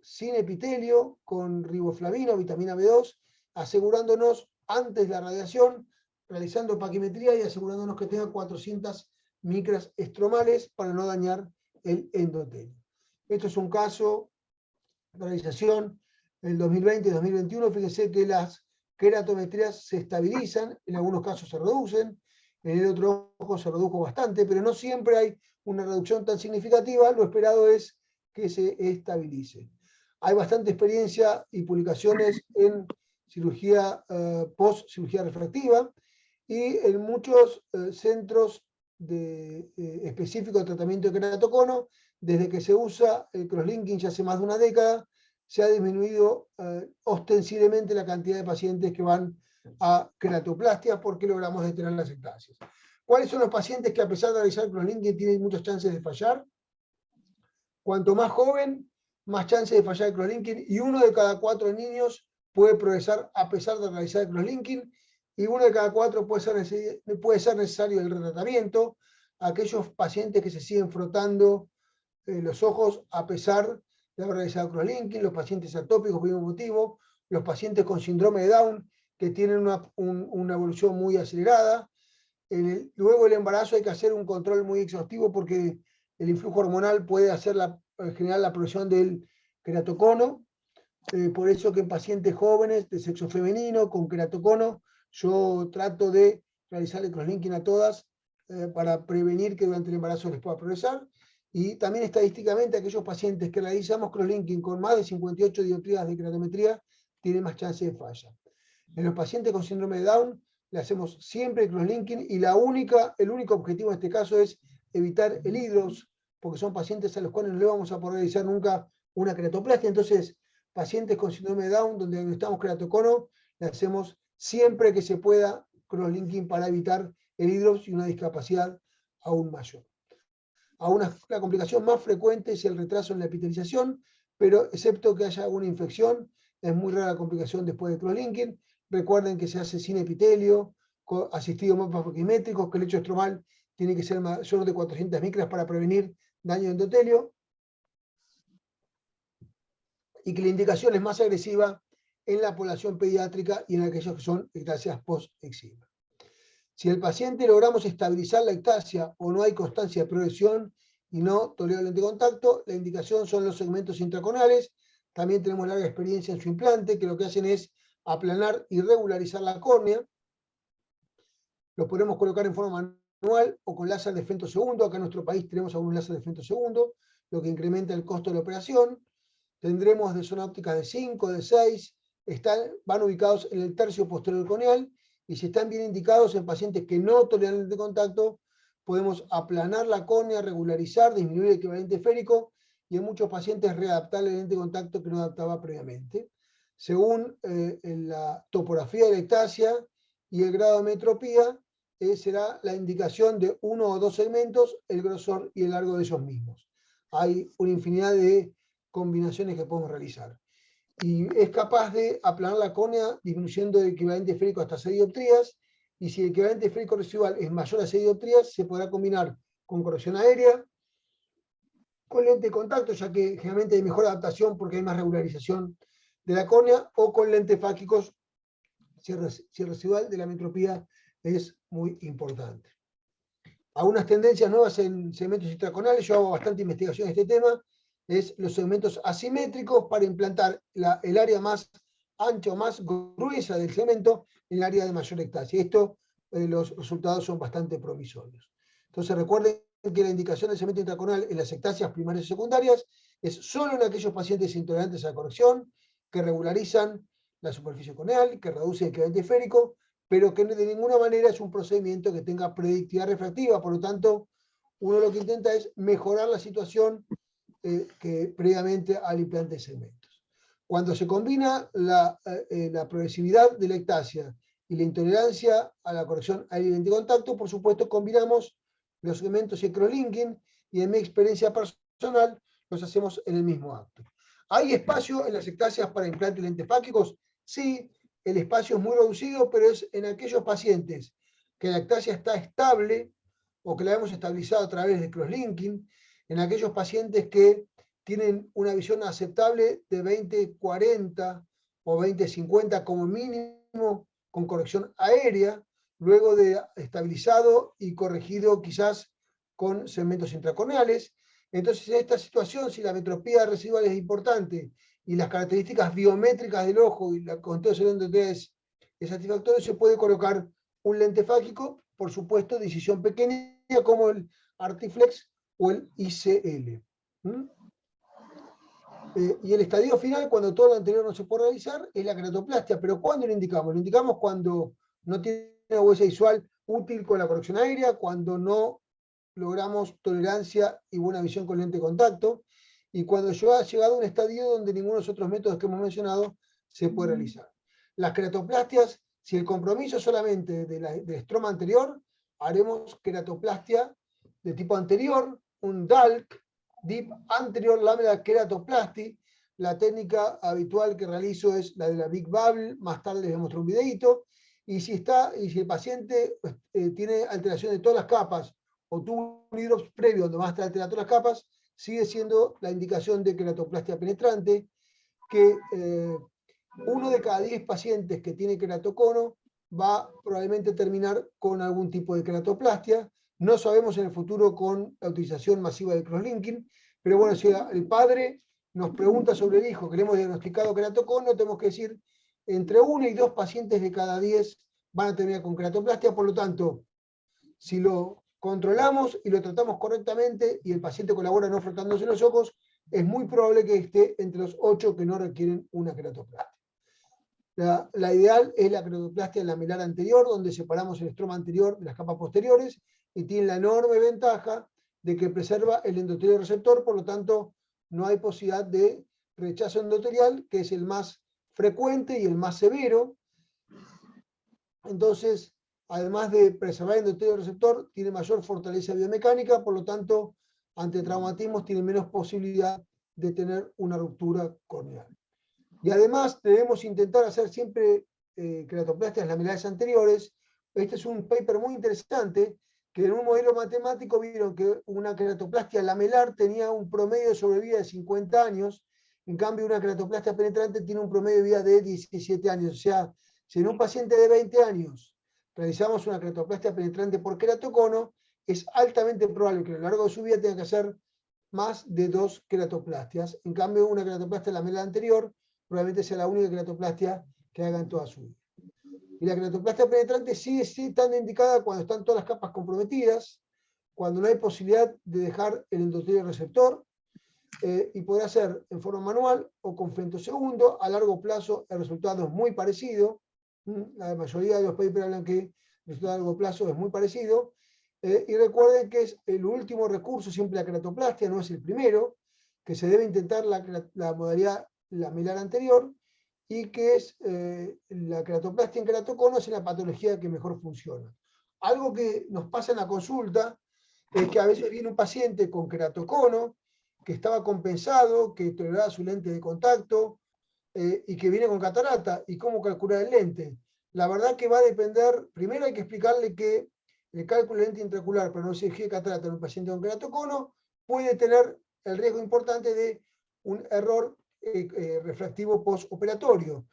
Speaker 2: sin epitelio, con riboflavina o vitamina B2, asegurándonos antes de la radiación, realizando paquimetría y asegurándonos que tenga 400 micras estromales para no dañar el endotelio. Esto es un caso de realización en el 2020 y 2021. Fíjense que las queratometrías se estabilizan, en algunos casos se reducen, en el otro ojo se redujo bastante, pero no siempre hay una reducción tan significativa. Lo esperado es que se estabilice. Hay bastante experiencia y publicaciones en cirugía post-cirugía refractiva y en muchos centros específicos de tratamiento de queratocono. Desde que se usa el crosslinking ya hace más de una década, se ha disminuido ostensiblemente la cantidad de pacientes que van a queratoplastia porque logramos detener las ectasias. ¿Cuáles son los pacientes que a pesar de realizar el crosslinking tienen muchas chances de fallar? Cuanto más joven, más chances de fallar el crosslinking, y 1 de cada 4 niños puede progresar a pesar de realizar el crosslinking, y 1 de cada 4 puede ser necesario el retratamiento. Aquellos pacientes que se siguen frotando los ojos a pesar de haber realizado crosslinking, los pacientes atópicos por ningún motivo, los pacientes con síndrome de Down que tienen una evolución muy acelerada. Luego del embarazo hay que hacer un control muy exhaustivo porque el influjo hormonal puede generar la progresión del queratocono. Por eso que en pacientes jóvenes de sexo femenino con queratocono, yo trato de realizar el crosslinking a todas para prevenir que durante el embarazo les pueda progresar. Y también estadísticamente aquellos pacientes que realizamos crosslinking con más de 58 dioptrías de keratometría tienen más chance de falla. En los pacientes con síndrome de Down le hacemos siempre crosslinking y el único objetivo en este caso es evitar el hidros, porque son pacientes a los cuales no le vamos a poder realizar nunca una keratoplastia. Entonces, pacientes con síndrome de Down, donde necesitamos keratocono, le hacemos siempre que se pueda crosslinking para evitar el hidros y una discapacidad aún mayor. La complicación más frecuente es el retraso en la epitelización, pero excepto que haya alguna infección, es muy rara la complicación después de crosslinking. Recuerden que se hace sin epitelio, asistido a mapas bioquimétricos, que el lecho estromal tiene que ser mayor de 400 micras para prevenir daño de endotelio, y que la indicación es más agresiva en la población pediátrica y en aquellos que son ectasias post-exima. Si el paciente logramos estabilizar la ectasia o no hay constancia de progresión y no tolera el lente de contacto, la indicación son los segmentos intraconales. También tenemos larga experiencia en su implante, que lo que hacen es aplanar y regularizar la córnea. Lo podemos colocar en forma manual o con láser de femtosegundo. Acá en nuestro país tenemos algunos láser de femtosegundo, lo que incrementa el costo de la operación. Tendremos de zona óptica de 5, de 6, van ubicados en el tercio posterior corneal, y si están bien indicados en pacientes que no toleran el lente de contacto, podemos aplanar la córnea, regularizar, disminuir el equivalente esférico, y en muchos pacientes readaptar el lente de contacto que no adaptaba previamente. Según la topografía de la ectasia y el grado de metropía, será la indicación de 1 o 2 segmentos, el grosor y el largo de ellos mismos. Hay una infinidad de combinaciones que podemos realizar. Y es capaz de aplanar la córnea disminuyendo el equivalente esférico hasta 6 dioptrías, y si el equivalente esférico residual es mayor a 6 dioptrías, se podrá combinar con corrección aérea, con lente de contacto, ya que generalmente hay mejor adaptación porque hay más regularización de la córnea, o con lentes fáquicos si el residual de la metropía es muy importante. Algunas tendencias nuevas en segmentos intraconales, yo hago bastante investigación en este tema, es los segmentos asimétricos para implantar el área más ancha o más gruesa del segmento en el área de mayor ectasia. Esto, los resultados son bastante promisorios. Entonces recuerden que la indicación del segmento intraconal en las ectasias primarias y secundarias es solo en aquellos pacientes intolerantes a la corrección, que regularizan la superficie corneal, que reducen el equivalente esférico, pero que de ninguna manera es un procedimiento que tenga predictividad refractiva. Por lo tanto, uno lo que intenta es mejorar la situación que previamente al implante de segmentos. Cuando se combina la progresividad de la ectasia y la intolerancia a la corrección aérea y lente de contacto, por supuesto combinamos los segmentos y el crosslinking, y en mi experiencia personal los hacemos en el mismo acto. ¿Hay espacio en las ectasias para implantes lentes fáquicos? Sí, el espacio es muy reducido, pero es en aquellos pacientes que la ectasia está estable o que la hemos estabilizado a través de crosslinking, en aquellos pacientes que tienen una visión aceptable de 20-40 o 20-50 como mínimo, con corrección aérea, luego de estabilizado y corregido quizás con segmentos intracorneales. Entonces, en esta situación, si la metropía residual es importante y las características biométricas del ojo y la conteo de es satisfactorio, se puede colocar un lente fáquico, por supuesto, de incisión pequeña, como el Artiflex o el ICL. Y el estadio final, cuando todo lo anterior no se puede realizar, es la keratoplastia. Pero ¿cuándo lo indicamos? Lo indicamos cuando no tiene una huella visual útil con la corrección aérea, cuando no logramos tolerancia y buena visión con lente de contacto, y cuando ha llegado a un estadio donde ninguno de los otros métodos que hemos mencionado se puede realizar. Las keratoplastias, si el compromiso es solamente del estroma anterior, haremos keratoplastia de tipo anterior, un DALK, Deep Anterior Laminar Keratoplasty. La técnica habitual que realizo es la de la Big Bubble, más tarde les muestro un videito, y si el paciente tiene alteración de todas las capas o tuvo un hidrops previo donde va a estar alterado todas las capas, sigue siendo la indicación de keratoplastia penetrante, que 1 de cada 10 pacientes que tiene keratocono va probablemente a terminar con algún tipo de keratoplastia. No sabemos en el futuro con la utilización masiva del crosslinking, pero bueno, si el padre nos pregunta sobre el hijo que le hemos diagnosticado keratocono, tenemos que decir entre 1 y 2 pacientes de cada 10 van a terminar con keratoplastia. Por lo tanto, si lo controlamos y lo tratamos correctamente y el paciente colabora no frotándose los ojos, es muy probable que esté entre los 8 que no requieren una queratoplastia. La ideal es la queratoplastia lamilar anterior, donde separamos el estroma anterior de las capas posteriores y tiene la enorme ventaja de que preserva el endotelio receptor, por lo tanto no hay posibilidad de rechazo endotelial, que es el más frecuente y el más severo. Entonces, además de preservar el endotelio receptor, tiene mayor fortaleza biomecánica, por lo tanto, ante traumatismos tiene menos posibilidad de tener una ruptura corneal. Y además debemos intentar hacer siempre queratoplastias lamilares anteriores. Este es un paper muy interesante, que en un modelo matemático vieron que una queratoplastia lamelar tenía un promedio de sobrevida de 50 años, en cambio una queratoplastia penetrante tiene un promedio de vida de 17 años. O sea, si en un paciente de 20 años realizamos una queratoplastia penetrante por queratocono, es altamente probable que a lo largo de su vida tenga que hacer más de 2 queratoplastias. En cambio, una queratoplastia lamelar anterior probablemente sea la única queratoplastia que haga en toda su vida. Y la queratoplastia penetrante sigue estando indicada cuando están todas las capas comprometidas, cuando no hay posibilidad de dejar el endotelio receptor, y podrá ser en forma manual o con femtosegundo. A largo plazo el resultado es muy parecido. La mayoría de los papers hablan que el resultado a largo plazo es muy parecido. Y recuerden que es el último recurso siempre la queratoplastia, no es el primero, que se debe intentar la modalidad lamilar anterior, y que es la queratoplastia en queratocono es la patología que mejor funciona. Algo que nos pasa en la consulta es que a veces viene un paciente con queratocono que estaba compensado, que toleraba su lente de contacto, y que viene con catarata. ¿Y cómo calcular el lente? La verdad que va a depender, primero hay que explicarle que el cálculo de lente intraocular para no cirugía de catarata en un paciente con queratocono puede tener el riesgo importante de un error refractivo postoperatorio.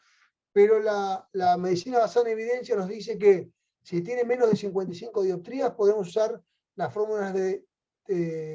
Speaker 2: Pero la medicina basada en evidencia nos dice que si tiene menos de 55 dioptrías, podemos usar las fórmulas de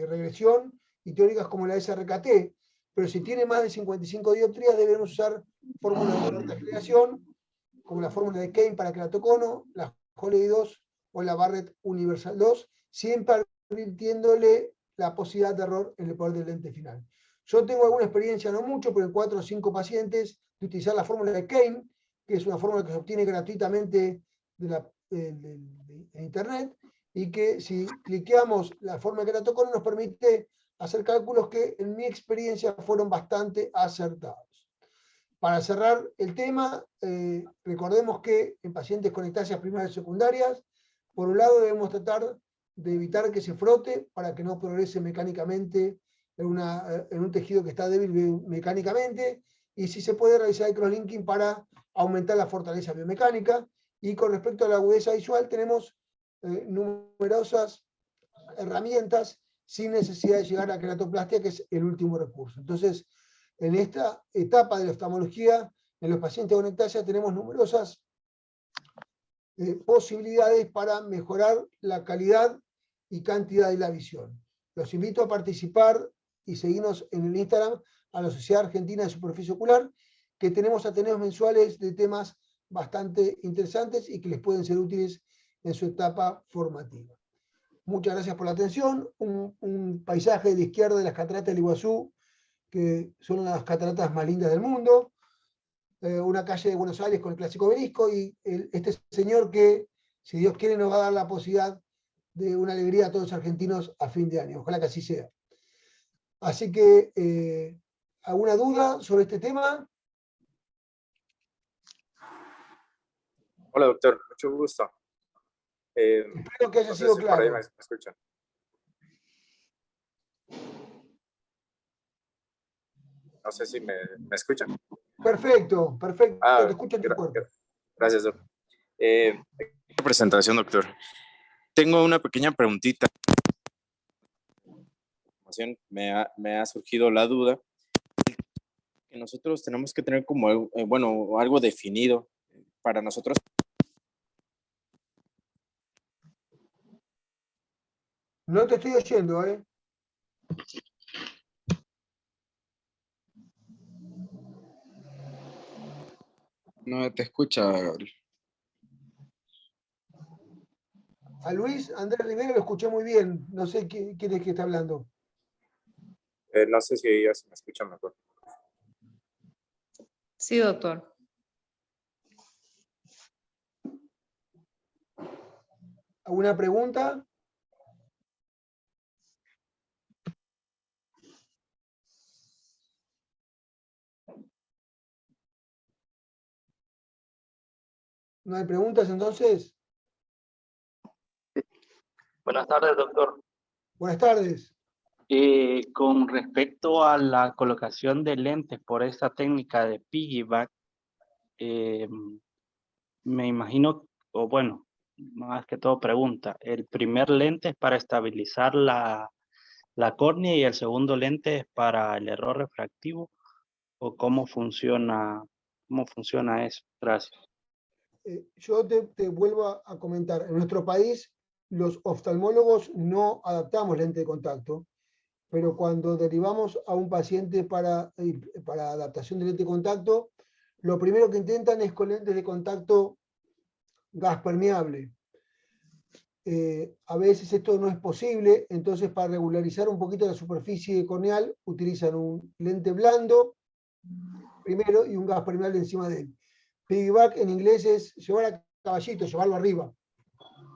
Speaker 2: regresión y teóricas como la SRKT, pero si tiene más de 55 dioptrías, debemos usar fórmulas de cuarta generación, como la fórmula de Kane para queratocono, la Holley 2 o la Barrett Universal 2, siempre advirtiéndole la posibilidad de error en el poder del lente final. Yo tengo alguna experiencia, no mucho, pero en 4 o 5 pacientes, de utilizar la fórmula de Kane, que es una fórmula que se obtiene gratuitamente de internet, y que si cliqueamos la fórmula de queratocono nos permite hacer cálculos que en mi experiencia fueron bastante acertados. Para cerrar el tema, recordemos que en pacientes con ectasias primarias y secundarias, por un lado debemos tratar de evitar que se frote para que no progrese mecánicamente en un tejido que está débil mecánicamente, y si se puede realizar el crosslinking para aumentar la fortaleza biomecánica. Y con respecto a la agudeza visual, tenemos numerosas herramientas sin necesidad de llegar a queratoplastia, que es el último recurso. Entonces, en esta etapa de la oftalmología, en los pacientes con ectasia, tenemos numerosas posibilidades para mejorar la calidad y cantidad de la visión. Los invito a participar y seguirnos en el Instagram a la Sociedad Argentina de Superficie Ocular, que tenemos ateneos mensuales de temas bastante interesantes y que les pueden ser útiles en su etapa formativa. Muchas gracias por la atención. Un paisaje de la izquierda de las cataratas del Iguazú, que son las cataratas más lindas del mundo. Una calle de Buenos Aires con el clásico obelisco, y este señor que, si Dios quiere, nos va a dar la posibilidad de una alegría a todos los argentinos a fin de año. Ojalá que así sea. Así que, ¿alguna duda sobre este tema?
Speaker 4: Hola, doctor. Mucho gusto.
Speaker 2: Espero que haya
Speaker 4: No sé
Speaker 2: sido
Speaker 4: si por ahí
Speaker 2: claro.
Speaker 4: me escuchan. No sé si me escuchan.
Speaker 2: Perfecto, perfecto. Te escucho en tu cuerpo.
Speaker 4: Gracias, doctor. Qué presentación, doctor. Tengo una pequeña preguntita. Me ha surgido la duda que nosotros tenemos que tener como, bueno, algo definido para nosotros.
Speaker 2: No te estoy oyendo, ¿eh?
Speaker 3: No te escucha, Gabriel.
Speaker 2: A Luis Andrés Rivera lo escuché muy bien. No sé quién es que está hablando.
Speaker 4: No sé si ya se me escucha mejor.
Speaker 1: Sí, doctor.
Speaker 2: ¿Alguna pregunta? ¿No hay preguntas entonces?
Speaker 5: Buenas tardes, doctor.
Speaker 2: Buenas tardes.
Speaker 5: Con respecto a la colocación de lentes por esta técnica de piggyback, me imagino, o bueno, más que todo pregunta, ¿el primer lente es para estabilizar la córnea y el segundo lente es para el error refractivo? ¿O cómo funciona eso? Gracias.
Speaker 2: Yo te vuelvo a comentar. En nuestro país, los oftalmólogos no adaptamos lente de contacto, pero cuando derivamos a un paciente para adaptación de lente de contacto, lo primero que intentan es con lentes de contacto gas permeable. A veces esto no es posible, entonces para regularizar un poquito la superficie corneal utilizan un lente blando primero y un gas permeable encima de él. Piggyback en inglés es llevar a caballito, llevarlo arriba.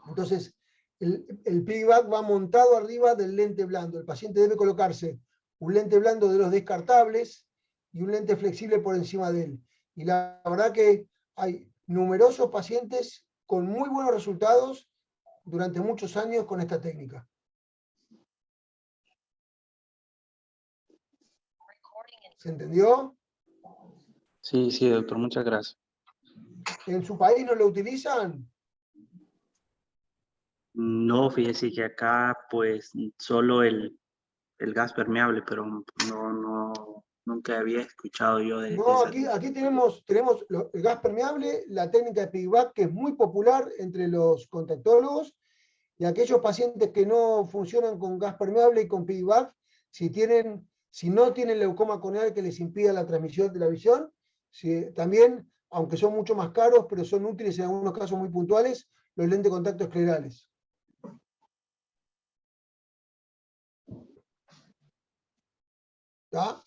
Speaker 2: Entonces, el piggyback va montado arriba del lente blando. El paciente debe colocarse un lente blando de los descartables y un lente flexible por encima de él. Y la verdad que hay numerosos pacientes con muy buenos resultados durante muchos años con esta técnica. ¿Se entendió?
Speaker 5: Sí, sí, doctor, muchas gracias.
Speaker 2: ¿En su país no lo utilizan?
Speaker 5: No, fíjese que acá pues solo el gas permeable, pero nunca había escuchado yo de
Speaker 2: No,
Speaker 5: esa.
Speaker 2: aquí tenemos el gas permeable, la técnica de piggyback, que es muy popular entre los contactólogos, y aquellos pacientes que no funcionan con gas permeable y con piggyback, si no tienen leucoma corneal que les impida la transmisión de la visión, también, aunque son mucho más caros, pero son útiles en algunos casos muy puntuales, los lentes de contacto esclerales. ¿Está?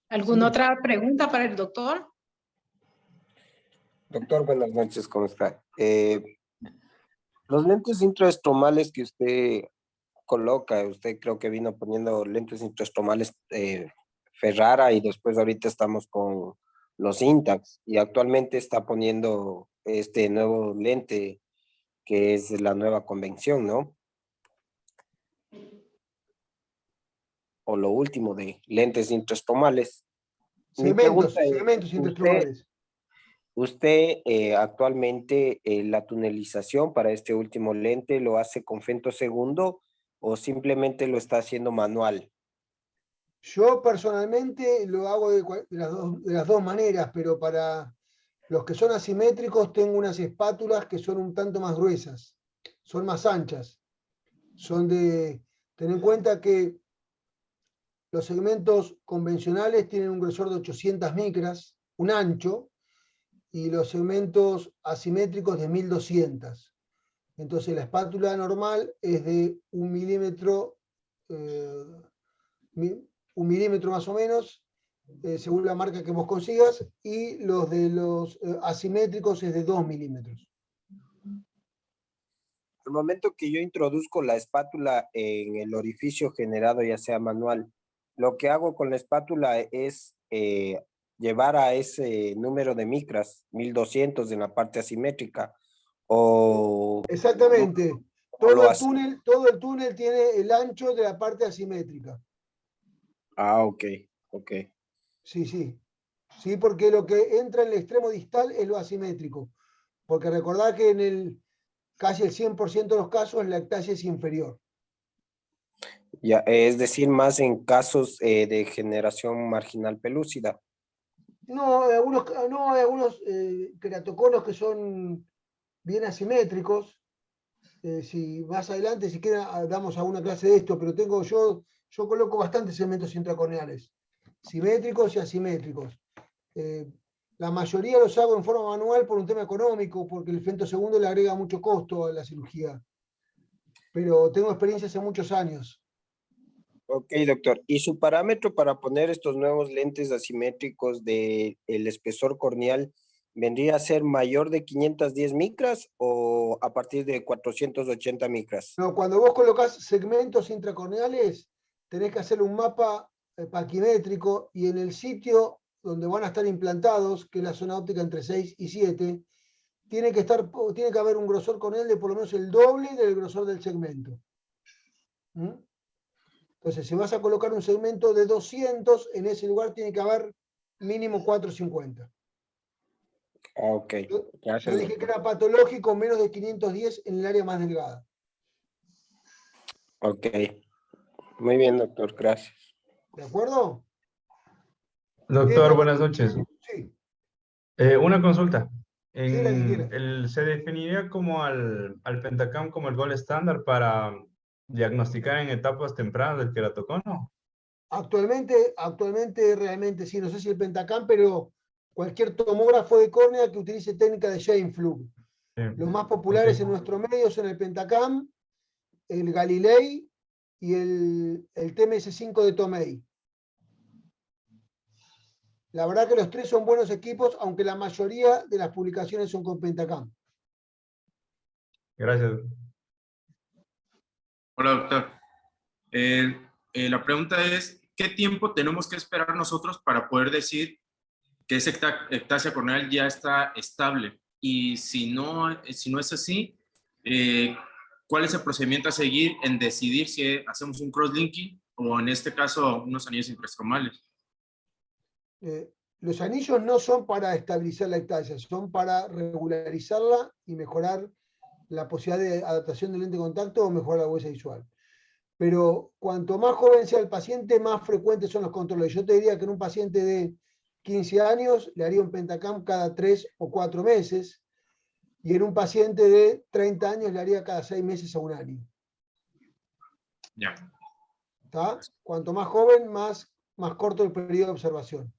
Speaker 1: ¿Alguna otra pregunta para el doctor?
Speaker 3: Doctor, buenas noches, ¿cómo está? Los lentes intraestromales que usted coloca, usted creo que vino poniendo lentes intraestromales Ferrara y después ahorita estamos con los Intax y actualmente está poniendo este nuevo lente que es la nueva convención, ¿no? O lo último de lentes intraestromales. Mi pregunta es,
Speaker 2: Segmentos intraestromales.
Speaker 3: ¿Usted actualmente la tunelización para este último lente lo hace con femtosegundo o simplemente lo está haciendo manual?
Speaker 2: Yo personalmente lo hago de las dos maneras, pero para los que son asimétricos tengo unas espátulas que son un tanto más gruesas, son más anchas. Ten en cuenta que los segmentos convencionales tienen un grosor de 800 micras, un ancho, y los segmentos asimétricos de 1200. Entonces la espátula normal es de 1 milímetro, 1 milímetro más o menos, según la marca que vos consigas, y los de los asimétricos es de 2 milímetros.
Speaker 3: Al momento que yo introduzco la espátula en el orificio generado, ya sea manual, lo que hago con la espátula es llevar a ese número de micras, 1200 en la parte asimétrica, o...
Speaker 2: Exactamente.
Speaker 3: o lo
Speaker 2: Todo el túnel tiene el ancho de la parte asimétrica.
Speaker 3: Ah, ok.
Speaker 2: Sí, sí. Sí, porque lo que entra en el extremo distal es lo asimétrico. Porque recordad que en casi el 100% de los casos la ectasia es inferior.
Speaker 3: Ya, es decir, más en casos de generación marginal pelúcida.
Speaker 2: No, hay algunos queratoconos que son bien asimétricos. Si más adelante, si quieren, damos alguna clase de esto, pero yo coloco bastantes segmentos intracorneales, simétricos y asimétricos. La mayoría los hago en forma manual por un tema económico, porque el femtosegundo le agrega mucho costo a la cirugía. Pero tengo experiencia hace muchos años.
Speaker 3: Ok, doctor. ¿Y su parámetro para poner estos nuevos lentes asimétricos de el espesor corneal vendría a ser mayor de 510 micras o a partir de 480 micras?
Speaker 2: No, cuando vos colocás segmentos intracorneales, tenés que hacer un mapa paquimétrico y en el sitio donde van a estar implantados, que es la zona óptica entre 6 y 7, tiene que haber un grosor corneal de por lo menos el doble del grosor del segmento. ¿Mm? Entonces, si vas a colocar un segmento de 200, en ese lugar tiene que haber mínimo 450.
Speaker 3: Ah, ok. Gracias,
Speaker 2: Yo dije que
Speaker 3: doctor.
Speaker 2: era patológico menos de 510 en el área más delgada.
Speaker 3: Ok. Muy bien, doctor. Gracias.
Speaker 2: ¿De acuerdo?
Speaker 6: Doctor, buenas noches.
Speaker 2: Sí,
Speaker 6: Una consulta.
Speaker 2: sí, la que quiera.
Speaker 6: ¿Se definiría como al Pentacam como el gol estándar para diagnosticar en etapas tempranas del queratocono?
Speaker 2: Actualmente realmente sí, no sé si el Pentacam, pero cualquier tomógrafo de córnea que utilice técnica de Scheimpflug. Los más populares en nuestro medio son el Pentacam, el Galilei y el TMS5 de Tomei. La verdad que los tres son buenos equipos, aunque la mayoría de las publicaciones son con Pentacam.
Speaker 6: Gracias.
Speaker 7: Hola, doctor. La pregunta es, ¿qué tiempo tenemos que esperar nosotros para poder decir que esa ectasia corneal ya está estable? Y si no es así, ¿cuál es el procedimiento a seguir en decidir si hacemos un cross-linking o en este caso unos anillos intraestromales?
Speaker 2: Los anillos no son para estabilizar la ectasia, son para regularizarla y mejorar la posibilidad de adaptación del lente de contacto o mejorar la huella visual. Pero cuanto más joven sea el paciente, más frecuentes son los controles. Yo te diría que en un paciente de 15 años le haría un Pentacam cada 3 o 4 meses, y en un paciente de 30 años le haría cada 6 meses a un año.
Speaker 7: Ya.
Speaker 2: ¿Está? Cuanto más joven, más corto el periodo de observación.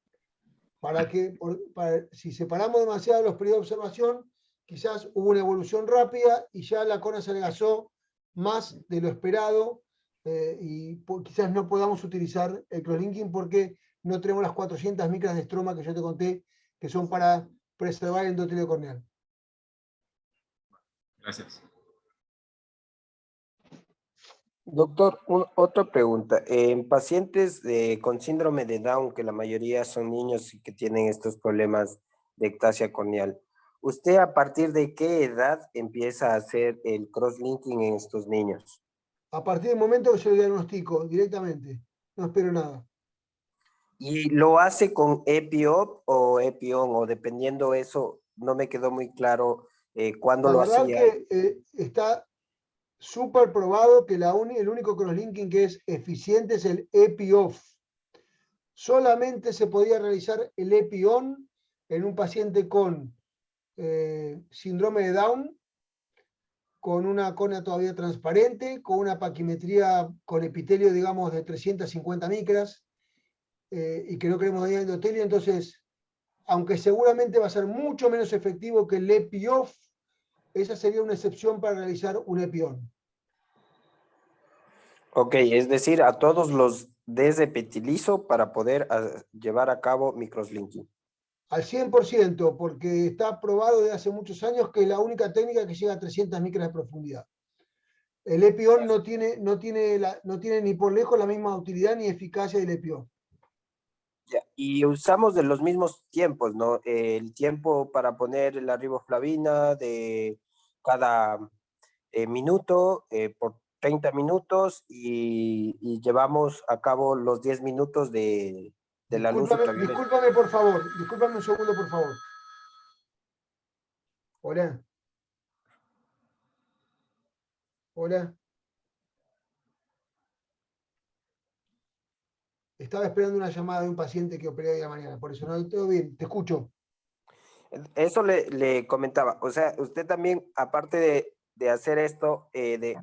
Speaker 2: Si separamos demasiado los periodos de observación, quizás hubo una evolución rápida y ya la córnea se adelgazó más de lo esperado, quizás no podamos utilizar el crosslinking porque no tenemos las 400 micras de estroma que yo te conté, que son para preservar el endotelio corneal.
Speaker 7: Gracias.
Speaker 3: Doctor, otra pregunta. En pacientes con síndrome de Down, que la mayoría son niños y que tienen estos problemas de ectasia corneal, ¿usted a partir de qué edad empieza a hacer el crosslinking en estos niños?
Speaker 2: A partir del momento que yo lo diagnostico directamente, no espero nada.
Speaker 3: ¿Y lo hace con EpiOp o Epion? O dependiendo eso, no me quedó muy claro cuándo
Speaker 2: La
Speaker 3: lo
Speaker 2: verdad
Speaker 3: hacía.
Speaker 2: que está súper probado que el único crosslinking que es eficiente es el EpiOff. Solamente se podía realizar el EpiOn en un paciente con síndrome de Down, con una córnea todavía transparente, con una paquimetría con epitelio, digamos, de 350 micras, y que no queremos dañar el endotelio. Entonces, aunque seguramente va a ser mucho menos efectivo que el EpiOff, esa sería una excepción para realizar un EpiOn.
Speaker 3: Ok, es decir, a todos los desepitilizo para poder llevar a cabo mi crosslinking.
Speaker 2: Al 100%, porque está probado desde hace muchos años que es la única técnica que llega a 300 micras de profundidad. El EpiOn no tiene ni por lejos la misma utilidad ni eficacia del EpiOn.
Speaker 3: Ya, y usamos de los mismos tiempos, ¿no? El tiempo para poner la riboflavina de cada minuto por 30 minutos y llevamos a cabo los 10 minutos de la luz ultravioleta.
Speaker 2: Discúlpame, por favor. Discúlpame un segundo, por favor. Hola. Hola. Estaba esperando una llamada de un paciente que operé hoy a la mañana, por eso no, todo bien, te escucho.
Speaker 3: Eso le comentaba, o sea, usted también, aparte de hacer esto,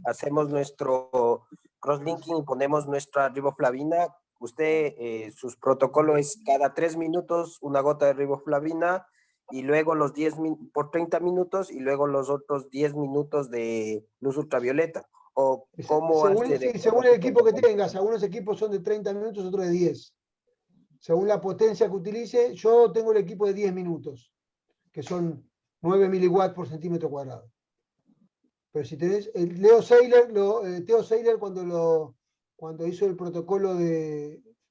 Speaker 3: hacemos nuestro crosslinking y ponemos nuestra riboflavina usted, sus protocolos es cada 3 minutos una gota de riboflavina y luego los 10 por 30 minutos y luego los otros 10 minutos de luz ultravioleta. ¿O cómo
Speaker 2: Según,
Speaker 3: hace de
Speaker 2: sí,
Speaker 3: acuerdo
Speaker 2: según
Speaker 3: a
Speaker 2: el
Speaker 3: su
Speaker 2: equipo que
Speaker 3: protocolo?
Speaker 2: tengas, algunos equipos son de 30 minutos, otros de 10. Según la potencia que utilice, yo tengo el equipo de 10 minutos, que son 9 miliwatts por centímetro cuadrado. Pero si tenés, Theo Seiler cuando hizo el protocolo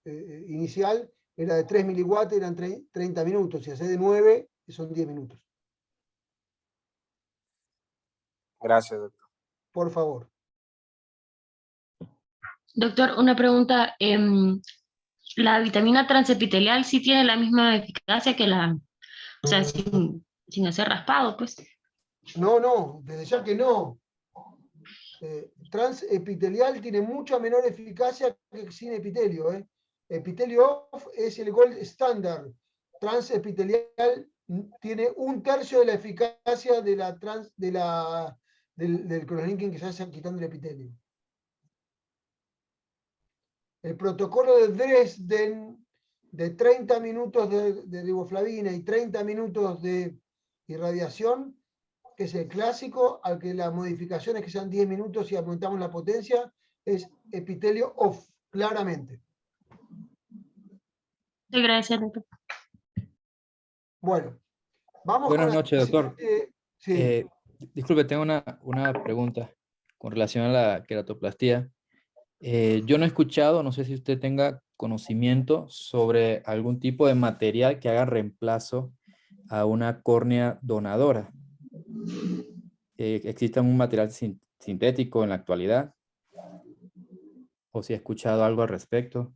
Speaker 2: inicial, era de 3 miliwatts, eran 30 minutos. Si hace de 9, son 10 minutos.
Speaker 3: Gracias, doctor.
Speaker 2: Por favor.
Speaker 8: Doctor, una pregunta. ¿La vitamina transepitelial sí tiene la misma eficacia que o sea, sin hacer raspado, pues?
Speaker 2: No, desde ya que no. Transepitelial tiene mucha menor eficacia que sin epitelio. Epitelio off es el gold estándar. Transepitelial tiene 1/3 de la eficacia del crosslinking que se hace quitando el epitelio. El protocolo de Dresden de 30 minutos de riboflavina y 30 minutos de irradiación, que es el clásico, al que las modificaciones que sean 10 minutos y aumentamos la potencia, es epitelio off, claramente.
Speaker 8: Sí, gracias, doctor.
Speaker 2: Bueno, vamos
Speaker 9: Buenas
Speaker 2: con la
Speaker 9: noches, doctor.
Speaker 2: siguiente. Sí.
Speaker 9: Disculpe, tengo una pregunta con relación a la queratoplastía. Yo no he escuchado, no sé si usted tenga conocimiento sobre algún tipo de material que haga reemplazo a una córnea donadora. ¿Existe un material sintético en la actualidad? ¿O si ha escuchado algo al respecto?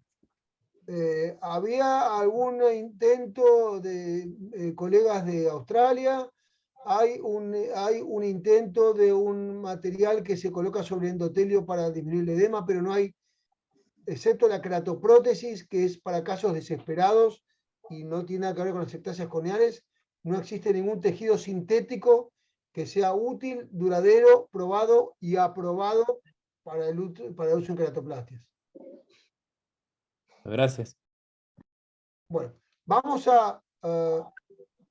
Speaker 2: Había algún intento de colegas de Australia. Hay un intento de un material que se coloca sobre endotelio para disminuir el edema, pero no hay, excepto la queratoprótesis, que es para casos desesperados y no tiene nada que ver con las ectasias corneales, no existe ningún tejido sintético que sea útil, duradero, probado y aprobado para el uso en queratoplastias.
Speaker 9: Gracias.
Speaker 2: Bueno, vamos a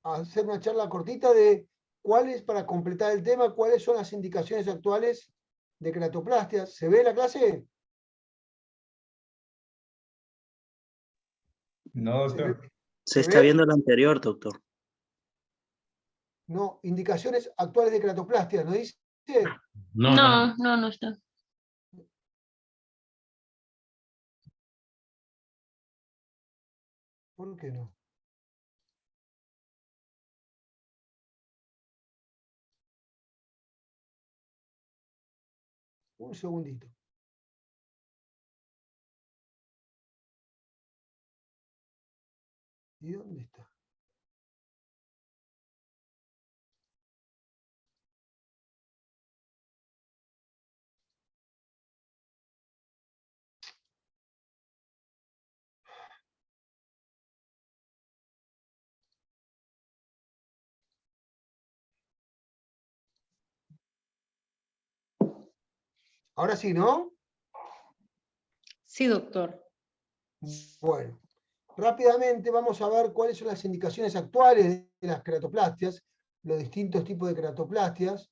Speaker 2: hacer una charla cortita de cuáles, para completar el tema, cuáles son las indicaciones actuales de queratoplastias. ¿Se ve la clase?
Speaker 6: No, doctor.
Speaker 10: Se está viendo el anterior, doctor.
Speaker 2: No, indicaciones actuales de queratoplastia, ¿no dice?
Speaker 8: No está.
Speaker 2: ¿Por qué no? Un segundito. ¿Y dónde está? Ahora sí, ¿no?
Speaker 1: Sí, doctor.
Speaker 2: Bueno, rápidamente vamos a ver cuáles son las indicaciones actuales de las queratoplastias, los distintos tipos de queratoplastias,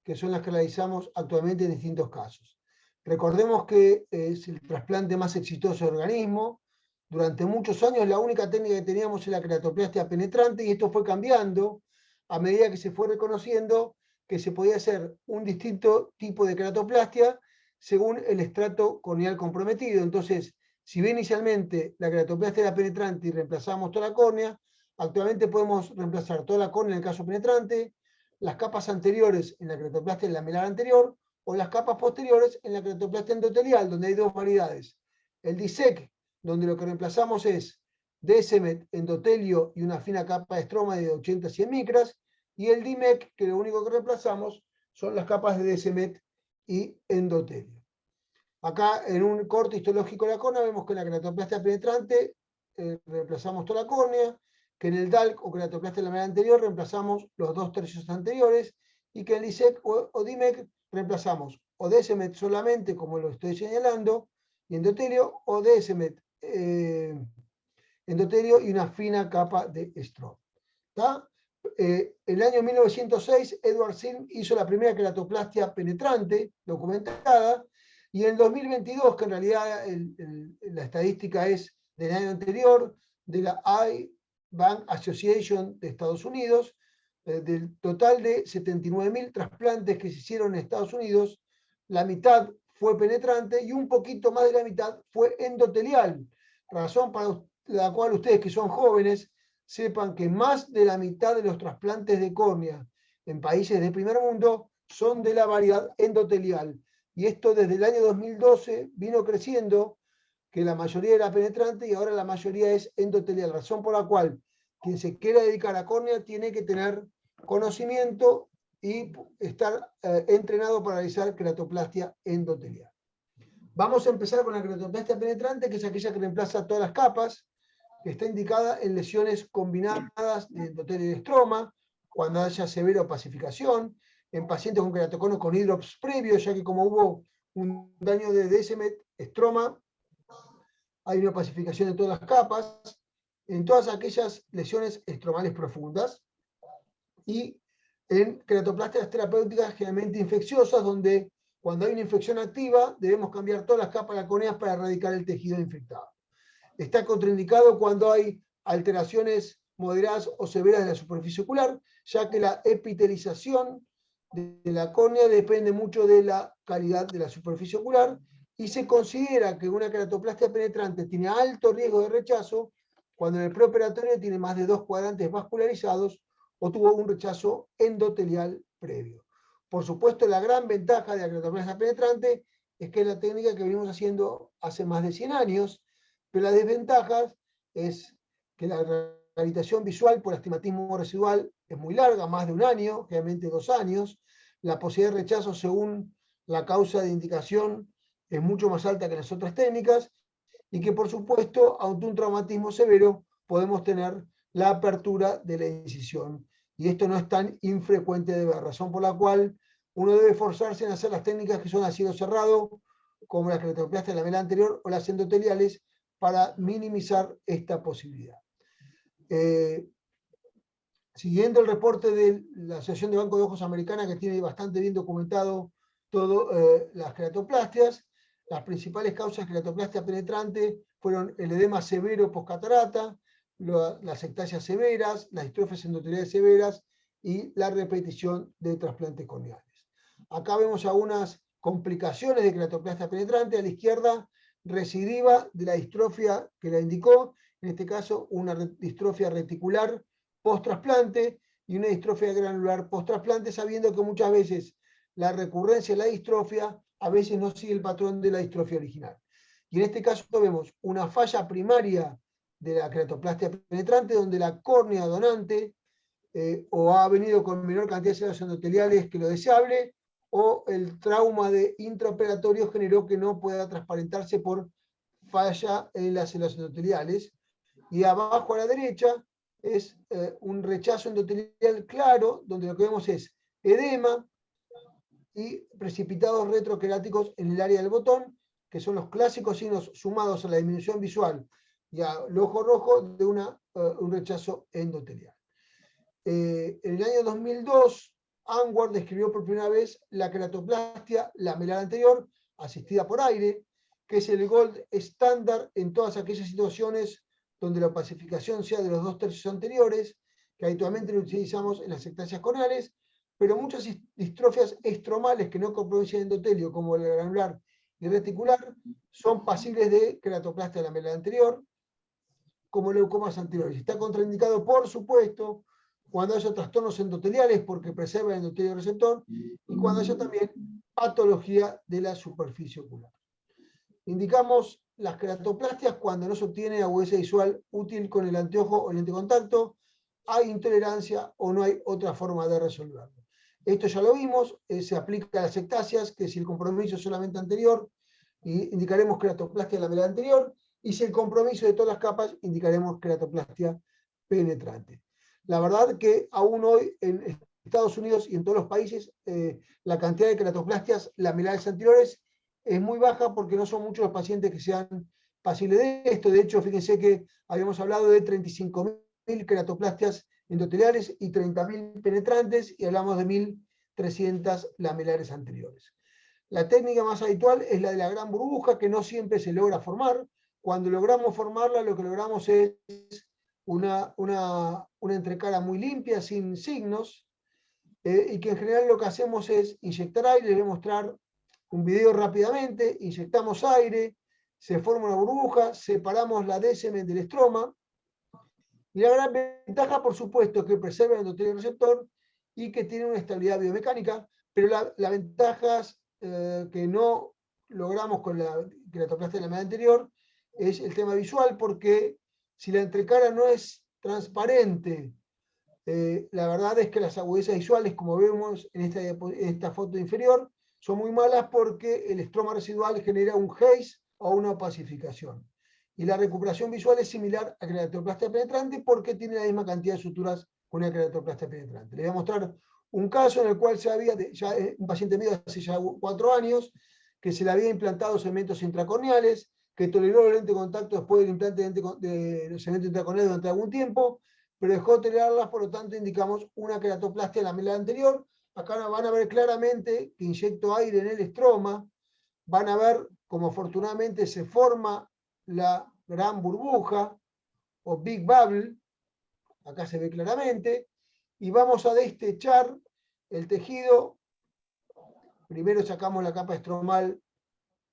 Speaker 2: que son las que realizamos actualmente en distintos casos. Recordemos que es el trasplante más exitoso del organismo. Durante muchos años la única técnica que teníamos era la queratoplastia penetrante, y esto fue cambiando a medida que se fue reconociendo que se podía hacer un distinto tipo de queratoplastia según el estrato corneal comprometido. Entonces, si bien inicialmente la queratoplastia era penetrante y reemplazábamos toda la córnea, actualmente podemos reemplazar toda la córnea en el caso penetrante, las capas anteriores en la queratoplastia lamelar anterior, o las capas posteriores en la queratoplastia endotelial, donde hay dos variedades. El DISEC, donde lo que reemplazamos es DSMET, endotelio y una fina capa de estroma de 80 a 100 micras, y el DIMEC, que lo único que reemplazamos son las capas de DSMET y endotelio. Acá en un corte histológico de la córnea vemos que en la queratoplastia penetrante reemplazamos toda la córnea, que en el DALC o queratoplastia lamelar anterior reemplazamos los 2/3 anteriores, y que en el DISEC o DIMEC reemplazamos o DSMET solamente, como lo estoy señalando, y endotelio, o DSMET endotelio y una fina capa de estroma. En el año 1906, Edward Silm hizo la primera queratoplastia penetrante documentada, y en el 2022, que en realidad la estadística es del año anterior, de la Eye Bank Association de Estados Unidos, del total de 79.000 trasplantes que se hicieron en Estados Unidos, la mitad fue penetrante y un poquito más de la mitad fue endotelial, razón para la cual ustedes que son jóvenes sepan que más de la mitad de los trasplantes de córnea en países del primer mundo son de la variedad endotelial. Y esto desde el año 2012 vino creciendo, que la mayoría era penetrante y ahora la mayoría es endotelial, razón por la cual quien se quiera dedicar a córnea tiene que tener conocimiento y estar entrenado para realizar queratoplastia endotelial. Vamos a empezar con la queratoplastia penetrante, que es aquella que reemplaza todas las capas, que está indicada en lesiones combinadas de endotelio y estroma, cuando haya severa opacificación, en pacientes con queratocono con hidrops previos, ya que como hubo un daño de estroma, hay una opacificación de todas las capas, en todas aquellas lesiones estromales profundas, y en queratoplastias terapéuticas generalmente infecciosas, donde cuando hay una infección activa debemos cambiar todas las capas laconeas para erradicar el tejido infectado. Está contraindicado cuando hay alteraciones moderadas o severas de la superficie ocular, ya que la epitelización de la córnea depende mucho de la calidad de la superficie ocular, y se considera que una queratoplastia penetrante tiene alto riesgo de rechazo cuando en el preoperatorio tiene más de 2 cuadrantes vascularizados o tuvo un rechazo endotelial previo. Por supuesto, la gran ventaja de la queratoplastia penetrante es que es la técnica que venimos haciendo hace más de 100 años, pero la desventaja es que la rehabilitación visual por astigmatismo residual es muy larga, más de 1 año, generalmente 2 años. La posibilidad de rechazo según la causa de indicación es mucho más alta que las otras técnicas, y que por supuesto, ante un traumatismo severo, podemos tener la apertura de la incisión. Y esto no es tan infrecuente de ver, razón por la cual uno debe esforzarse en hacer las técnicas que son a cielo cerrado, como la queratoplastia de la lamela anterior o las endoteliales, para minimizar esta posibilidad. Siguiendo el reporte de la Asociación de Banco de Ojos Americana, que tiene bastante bien documentado todas las queratoplastias, las principales causas de queratoplastia penetrante fueron el edema severo postcatarata, las ectasias severas, las distrofias endoteliales severas y la repetición de trasplantes corneales. Acá vemos algunas complicaciones de queratoplastia penetrante. A la izquierda, recidiva de la distrofia que la indicó, en este caso una distrofia reticular post-trasplante y una distrofia granular post-trasplante, sabiendo que muchas veces la recurrencia de la distrofia a veces no sigue el patrón de la distrofia original. Y en este caso vemos una falla primaria de la queratoplastia penetrante, donde la córnea donante o ha venido con menor cantidad de células endoteliales que lo deseable, o el trauma de intraoperatorio generó que no pueda transparentarse por falla en las células endoteliales. Y abajo a la derecha es un rechazo endotelial claro, donde lo que vemos es edema y precipitados retroqueráticos en el área del botón, que son los clásicos signos sumados a la disminución visual y al ojo rojo de un rechazo endotelial. En el año 2002, Anwar describió por primera vez la queratoplastia lamelar anterior, asistida por aire, que es el gold estándar en todas aquellas situaciones donde la opacificación sea de los 2/3 anteriores, que habitualmente lo utilizamos en las ectasias corneales, pero muchas distrofias estromales que no comprometen endotelio, como el granular y reticular, son pasibles de queratoplastia lamelar anterior, como leucomas anteriores. Está contraindicado, por supuesto, cuando haya trastornos endoteliales porque preserva el endotelio receptor, y cuando haya también patología de la superficie ocular. Indicamos las queratoplastias cuando no se obtiene agudeza visual útil con el anteojo o el lente de contacto, hay intolerancia o no hay otra forma de resolverlo. Esto ya lo vimos, se aplica a las ectasias, que si el compromiso es solamente anterior, indicaremos queratoplastia lamelar anterior, y si el compromiso de todas las capas, indicaremos queratoplastia penetrante. La verdad que aún hoy en Estados Unidos y en todos los países la cantidad de queratoplastias lamelares anteriores es muy baja porque no son muchos los pacientes que se han pasible de esto. De hecho, fíjense que habíamos hablado de 35.000 queratoplastias endoteliales y 30.000 penetrantes, y hablamos de 1.300 lamelares anteriores. La técnica más habitual es la de la gran burbuja, que no siempre se logra formar. Cuando logramos formarla, lo que logramos es una entrecara muy limpia, sin signos, y que en general lo que hacemos es inyectar aire. Les voy a mostrar un video rápidamente. Inyectamos aire, se forma una burbuja, separamos la DSM del estroma, y la gran ventaja, por supuesto, es que preserva el endotelio receptor y que tiene una estabilidad biomecánica, pero las ventajas que no logramos con la queratoplastia de la medida anterior es el tema visual, porque si la entrecara no es transparente, la verdad es que las agudezas visuales, como vemos en esta foto inferior, son muy malas porque el estroma residual genera un haze o una opacificación. Y la recuperación visual es similar a la queratoplastia penetrante porque tiene la misma cantidad de suturas con una queratoplastia penetrante. Les voy a mostrar un caso en el cual un paciente mío hace ya 4 años, que se le había implantado segmentos intracorneales, que toleró el lente de contacto después del implante de segmento intracorneal durante algún tiempo, pero dejó de tolerarlas, por lo tanto indicamos una queratoplastia lamelar anterior. Acá van a ver claramente que inyecto aire en el estroma, van a ver como afortunadamente se forma la gran burbuja o Big Bubble, acá se ve claramente, y vamos a destechar el tejido. Primero sacamos la capa estromal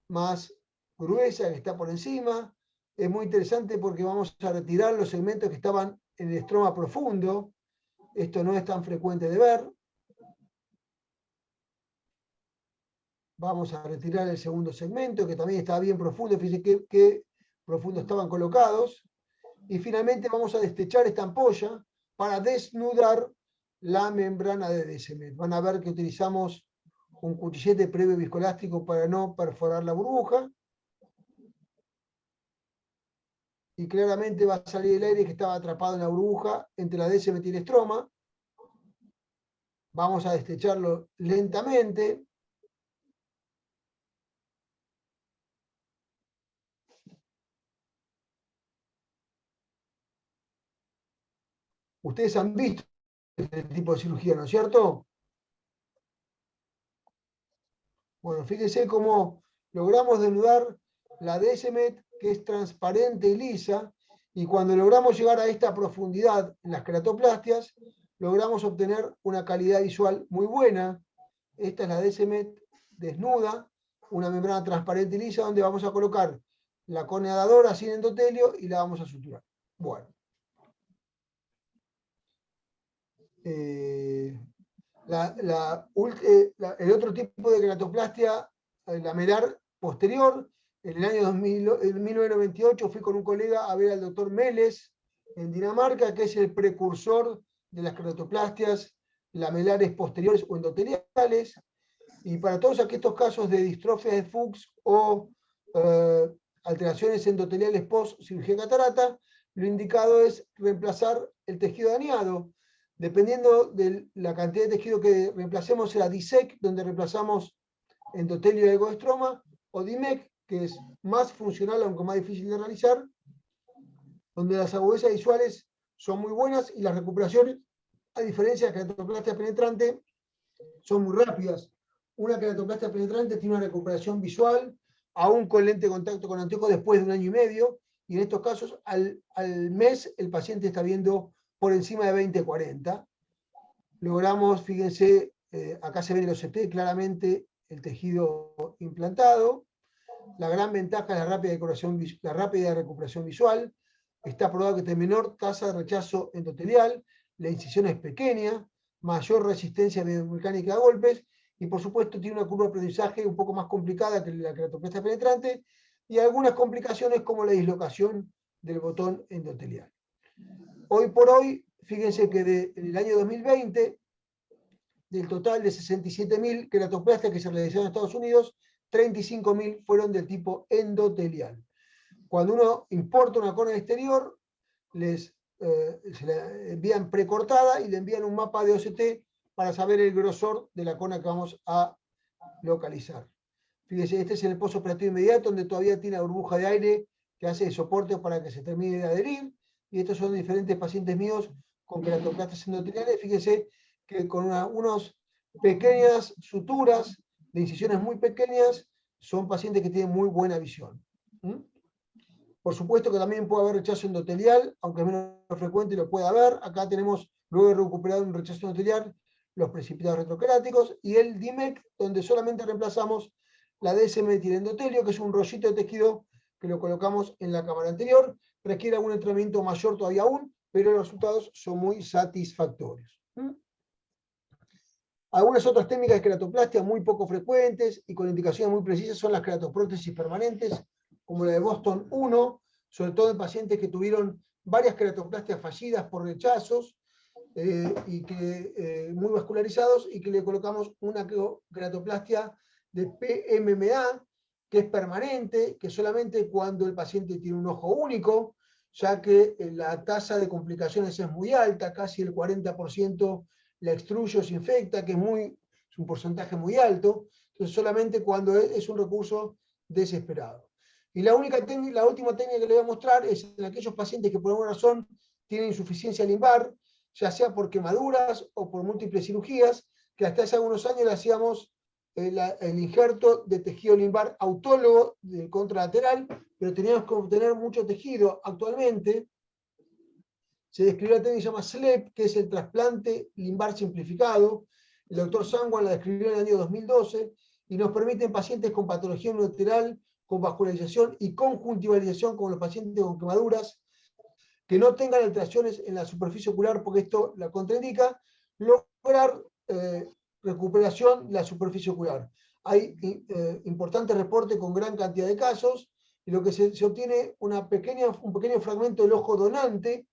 Speaker 2: más gruesa que está por encima. Es muy interesante porque vamos a retirar los segmentos que estaban en el estroma profundo. Esto no es tan frecuente de ver. Vamos a retirar el segundo segmento, que también estaba bien profundo. Fíjense qué profundo estaban colocados. Y finalmente vamos a destechar esta ampolla para desnudar la membrana de DSM. Van a ver que utilizamos un cuchillete previo viscoelástico para no perforar la burbuja. Y claramente va a salir el aire que estaba atrapado en la burbuja entre la DSM y el estroma. Vamos a destecharlo lentamente. Ustedes han visto este tipo de cirugía, ¿no es cierto? Bueno, fíjense cómo logramos desnudar la DSM, que es transparente y lisa, y cuando logramos llegar a esta profundidad en las queratoplastias, logramos obtener una calidad visual muy buena. Esta es la DSM desnuda, una membrana transparente y lisa, donde vamos a colocar la córnea dadora sin endotelio y la vamos a suturar. Bueno. El otro tipo de queratoplastia lamelar posterior, en el año 1998 fui con un colega a ver al doctor Meles en Dinamarca, que es el precursor de las queratoplastias lamelares posteriores o endoteliales, y para todos estos casos de distrofia de Fuchs o alteraciones endoteliales post cirugía catarata, lo indicado es reemplazar el tejido dañado. Dependiendo de la cantidad de tejido que reemplacemos, será DISEC, donde reemplazamos endotelio y egoestroma, o DIMEC, que es más funcional, aunque más difícil de realizar, donde las agudezas visuales son muy buenas y las recuperaciones, a diferencia de la queratoplastia penetrante, son muy rápidas. Una queratoplastia penetrante tiene una recuperación visual, aún con lente de contacto con anteojos, después de 1 año y medio, y en estos casos, al mes, el paciente está viendo por encima de 20-40. Logramos, fíjense, acá se ven los CT claramente el tejido implantado. La gran ventaja es la rápida recuperación visual. Está probado que tiene menor tasa de rechazo endotelial, la incisión es pequeña, mayor resistencia biomecánica a golpes, y por supuesto tiene una curva de aprendizaje un poco más complicada que la queratoplastia penetrante, y algunas complicaciones como la dislocación del botón endotelial. Hoy por hoy, fíjense que en el año 2020, del total de 67.000 queratoplastias que se realizaron en Estados Unidos, 35.000 fueron del tipo endotelial. Cuando uno importa una córnea exterior, se la envían precortada y le envían un mapa de OCT para saber el grosor de la córnea que vamos a localizar. Fíjense, este es el postoperatorio inmediato, donde todavía tiene la burbuja de aire que hace de soporte para que se termine de adherir, y estos son diferentes pacientes míos con queratoplastias endoteliales. Fíjense que con unas pequeñas suturas de incisiones muy pequeñas, son pacientes que tienen muy buena visión. Por supuesto que también puede haber rechazo endotelial, aunque es menos frecuente, lo puede haber. Acá tenemos, luego de recuperar un rechazo endotelial, los precipitados retroqueráticos y el DIMEC, donde solamente reemplazamos la DSM-etilendotelio, que es un rollito de tejido que lo colocamos en la cámara anterior. Requiere algún entrenamiento mayor todavía aún, pero los resultados son muy satisfactorios. Algunas otras técnicas de queratoplastia muy poco frecuentes y con indicaciones muy precisas son las queratoprótesis permanentes, como la de Boston 1, sobre todo en pacientes que tuvieron varias queratoplastias fallidas por rechazos, muy vascularizados, y que le colocamos una queratoplastia de PMMA, que es permanente, que solamente cuando el paciente tiene un ojo único, ya que la tasa de complicaciones es muy alta, casi el 40% la extruye o se infecta, que es un porcentaje muy alto, entonces solamente cuando es un recurso desesperado. Y la última técnica que le voy a mostrar es en aquellos pacientes que por alguna razón tienen insuficiencia limbar, ya sea por quemaduras o por múltiples cirugías, que hasta hace algunos años le hacíamos el injerto de tejido limbar autólogo de contralateral, pero teníamos que obtener mucho tejido. Actualmente se describió la técnica que se llama SLEP, que es el trasplante limbar simplificado. El doctor Sangwan la describió en el año 2012 y nos permite en pacientes con patología unilateral, con vascularización y conjuntivalización, como los pacientes con quemaduras, que no tengan alteraciones en la superficie ocular, porque esto la contraindica, lograr recuperación de la superficie ocular. Hay importantes reportes con gran cantidad de casos, y lo que se obtiene un pequeño fragmento del ojo donante,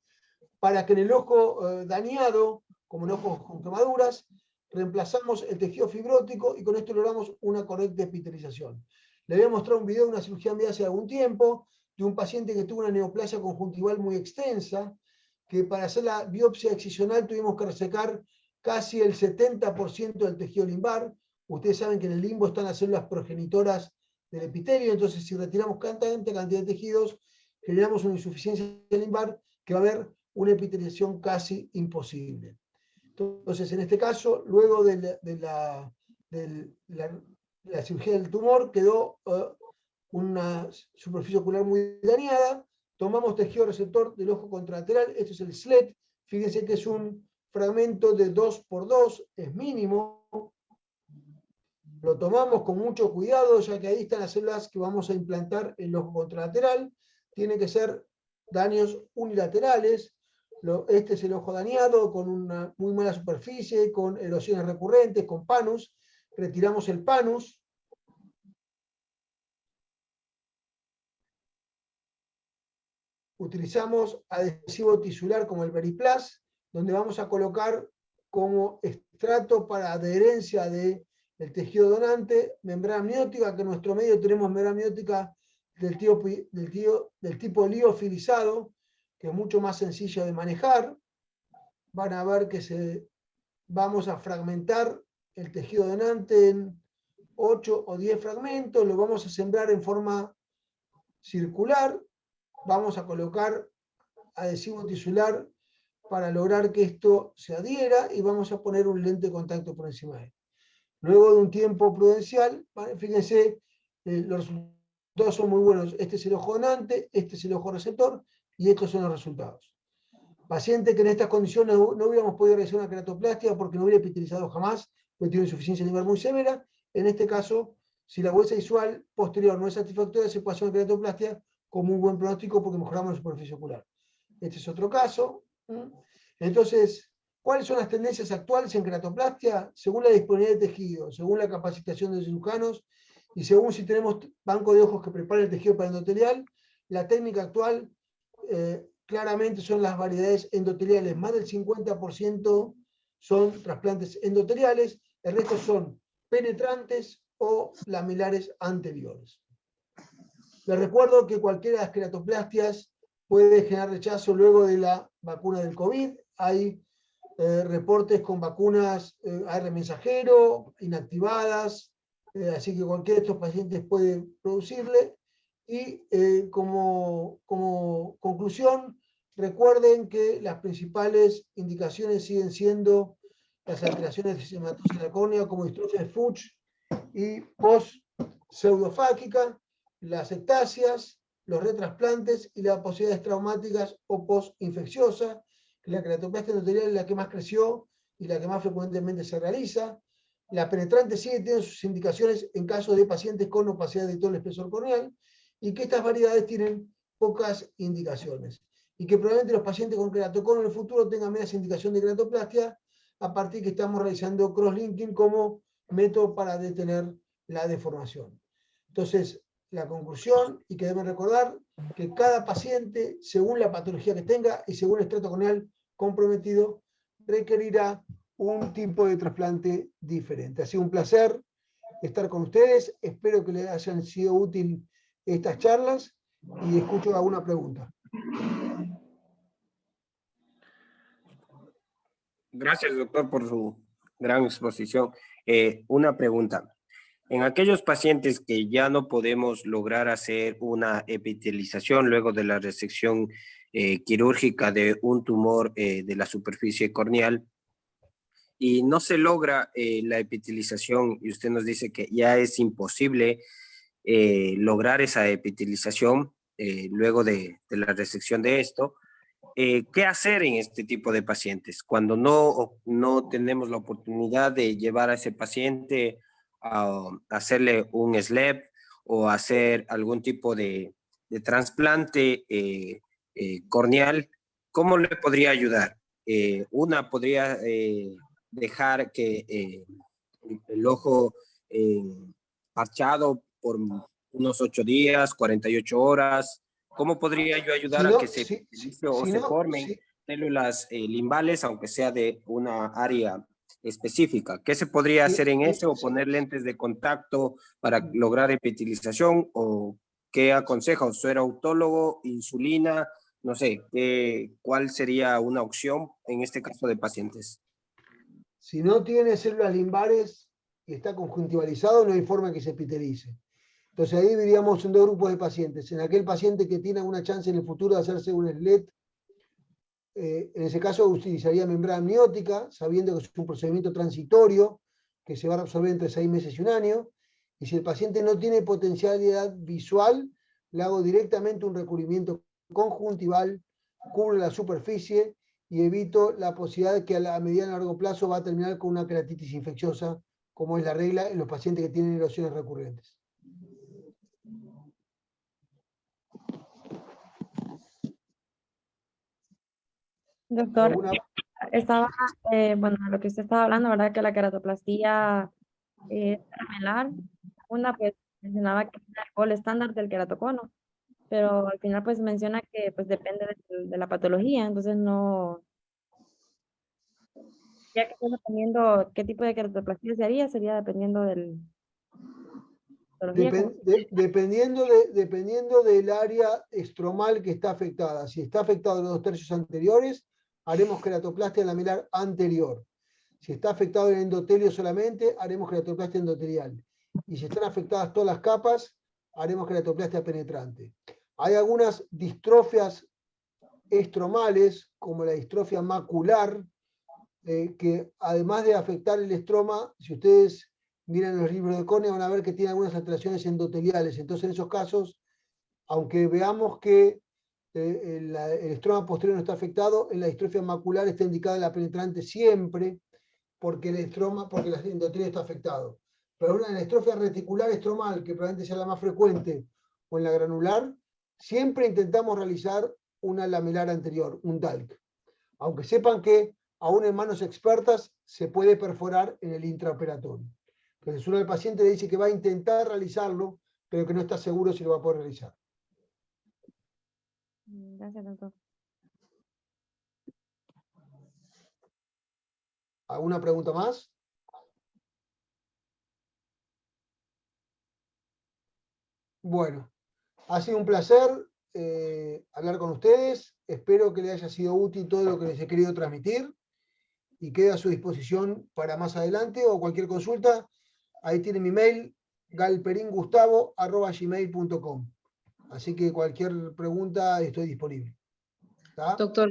Speaker 2: para que en el ojo dañado, como en ojos con quemaduras, reemplazamos el tejido fibrótico y con esto logramos una correcta epitelización. Le voy a mostrar un video de una cirugía mía hace algún tiempo, de un paciente que tuvo una neoplasia conjuntival muy extensa, que para hacer la biopsia excisional tuvimos que resecar casi el 70% del tejido limbar. Ustedes saben que en el limbo están las células progenitoras del epitelio, entonces si retiramos tanta cantidad de tejidos, generamos una insuficiencia limbar que va a haber una epitelización casi imposible. Entonces, en este caso, luego de la cirugía del tumor, quedó una superficie ocular muy dañada. Tomamos tejido receptor del ojo contralateral, este es el SLET, fíjense que es un fragmento de 2x2, es mínimo. Lo tomamos con mucho cuidado, ya que ahí están las células que vamos a implantar en el ojo contralateral. Tiene que ser daños unilaterales. Este es el ojo dañado, con una muy mala superficie, con erosiones recurrentes, con panus. Retiramos el panus. Utilizamos adhesivo tisular como el Veriplas, donde vamos a colocar como estrato para adherencia del tejido donante, membrana amniótica, que en nuestro medio tenemos membrana amniótica del tipo liofilizado, que es mucho más sencilla de manejar. Van a ver que vamos a fragmentar el tejido donante en 8 o 10 fragmentos, lo vamos a sembrar en forma circular, vamos a colocar adhesivo tisular para lograr que esto se adhiera y vamos a poner un lente de contacto por encima de él. Luego de un tiempo prudencial, fíjense, los resultados son muy buenos. Este es el ojo donante, este es el ojo receptor y estos son los resultados. Paciente que en estas condiciones no hubiéramos podido realizar una queratoplastia porque no hubiera epitelizado jamás, porque tiene insuficiencia limbar muy severa. En este caso, si la huesa visual posterior no es satisfactoria, se puede hacer una queratoplastia con muy buen pronóstico porque mejoramos la superficie ocular. Este es otro caso. Entonces, ¿cuáles son las tendencias actuales en queratoplastia? Según la disponibilidad de tejido, según la capacitación de cirujanos y según si tenemos banco de ojos que preparen el tejido para endotelial, la técnica actual claramente son las variedades endoteliales. Más del 50% son trasplantes endoteliales, el resto son penetrantes o lamilares anteriores. Les recuerdo que cualquiera de las queratoplastias puede generar rechazo luego de la vacuna del COVID. Hay reportes con vacunas AR mensajero, inactivadas, así que cualquiera de estos pacientes puede producirle. Y como conclusión, recuerden que las principales indicaciones siguen siendo las alteraciones de sematosis en la córnea, como distrofia de Fuchs y post-pseudofáquica, las ectasias, los retrasplantes y las posibilidades traumáticas o post-infecciosas. La queratoplastia endotelial es la que más creció y la que más frecuentemente se realiza. La penetrante sigue teniendo sus indicaciones en caso de pacientes con opacidad de todo el espesor corneal, y que estas variedades tienen pocas indicaciones. Y que probablemente los pacientes con queratocono en el futuro tengan menos indicación de queratoplastia, a partir de que estamos realizando crosslinking como método para detener la deformación. Entonces, la conclusión, y que deben recordar, que cada paciente, según la patología que tenga y según el estrato corneal comprometido, requerirá un tipo de trasplante diferente. Ha sido un placer estar con ustedes. Espero que les hayan sido útil estas charlas y escucho alguna pregunta.
Speaker 3: Gracias, doctor, por su gran exposición. Una pregunta. En aquellos pacientes que ya no podemos lograr hacer una epitelización luego de la resección quirúrgica de un tumor de la superficie corneal y no se logra la epitelización, y usted nos dice que ya es imposible lograr esa epitelización luego de la resección de esto, ¿qué hacer en este tipo de pacientes? Cuando no tenemos la oportunidad de llevar a ese paciente a hacerle un SLEP o hacer algún tipo de trasplante corneal, ¿cómo le podría ayudar? Una podría dejar que el ojo parchado por unos 8 días, 48 horas. ¿Cómo podría yo ayudar a que se formen células limbales, aunque sea de una área específica? ¿Qué se podría hacer en eso, o poner lentes de contacto para lograr epitelización? ¿O qué aconseja? ¿O ser autólogo, insulina? No sé, ¿cuál sería una opción en este caso de pacientes?
Speaker 2: Si no tiene células limbares y está conjuntivalizado, no hay forma que se epitelice. Entonces ahí diríamos en dos grupos de pacientes. En aquel paciente que tiene alguna chance en el futuro de hacerse un SLET, en ese caso utilizaría membrana amniótica, sabiendo que es un procedimiento transitorio que se va a resolver entre 6 meses y un año. Y si el paciente no tiene potencialidad visual, le hago directamente un recubrimiento conjuntival, cubre la superficie y evito la posibilidad de que a mediano y largo plazo va a terminar con una queratitis infecciosa, como es la regla en los pacientes que tienen erosiones recurrentes.
Speaker 11: Doctor, bueno, lo que usted estaba hablando, ¿verdad? Que la queratoplastía lamelar, una pues mencionaba que era el gol estándar del queratocono, pero al final pues menciona que pues depende de la patología, entonces no, ya que estás dependiendo qué tipo de queratoplastía se haría, sería dependiendo del...
Speaker 2: Dependiendo del área estromal que está afectada. Si está afectado los 2 tercios anteriores, haremos queratoplastia lamelar anterior. Si está afectado el endotelio solamente, haremos queratoplastia endotelial. Y si están afectadas todas las capas, haremos queratoplastia penetrante. Hay algunas distrofias estromales, como la distrofia macular, que además de afectar el estroma, si ustedes miran los libros de córnea, van a ver que tiene algunas alteraciones endoteliales. Entonces, en esos casos, aunque veamos que el estroma posterior no está afectado, en la distrofia macular está indicada la penetrante siempre, porque el endotelio está afectado. Pero en la distrofia reticular estromal, que probablemente sea la más frecuente, o en la granular, siempre intentamos realizar una lamelar anterior, un DALC. Aunque sepan que aún en manos expertas se puede perforar en el intraoperatorio. Entonces uno del paciente le dice que va a intentar realizarlo, pero que no está seguro si lo va a poder realizar.
Speaker 11: Gracias, doctor.
Speaker 2: ¿Alguna pregunta más? Bueno, ha sido un placer hablar con ustedes. Espero que les haya sido útil todo lo que les he querido transmitir y quedo a su disposición para más adelante o cualquier consulta. Ahí tiene mi mail, galperingustavo@gmail.com. Así que cualquier pregunta estoy disponible. ¿Está?
Speaker 1: Doctor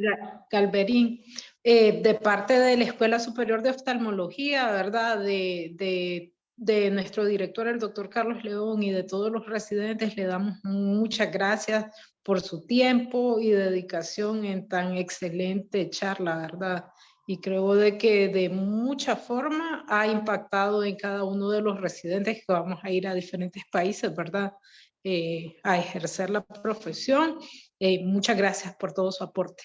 Speaker 1: Galperín, de parte de la Escuela Superior de Oftalmología, ¿verdad? De nuestro director, el doctor Carlos León, y de todos los residentes, le damos muchas gracias por su tiempo y dedicación en tan excelente charla, ¿verdad? Y creo de que de mucha forma ha impactado en cada uno de los residentes que vamos a ir a diferentes países, ¿verdad? A ejercer la profesión. Muchas gracias por todo su aporte.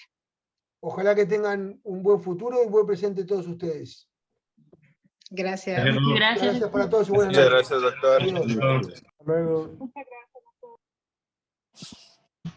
Speaker 2: Ojalá que tengan un buen futuro y un buen presente todos ustedes.
Speaker 1: Gracias.
Speaker 2: Gracias para todos y buenas
Speaker 12: Muchas
Speaker 2: noches.
Speaker 12: gracias, doctor.
Speaker 2: Adiós.
Speaker 12: Adiós.
Speaker 2: Hasta luego.
Speaker 1: Muchas gracias.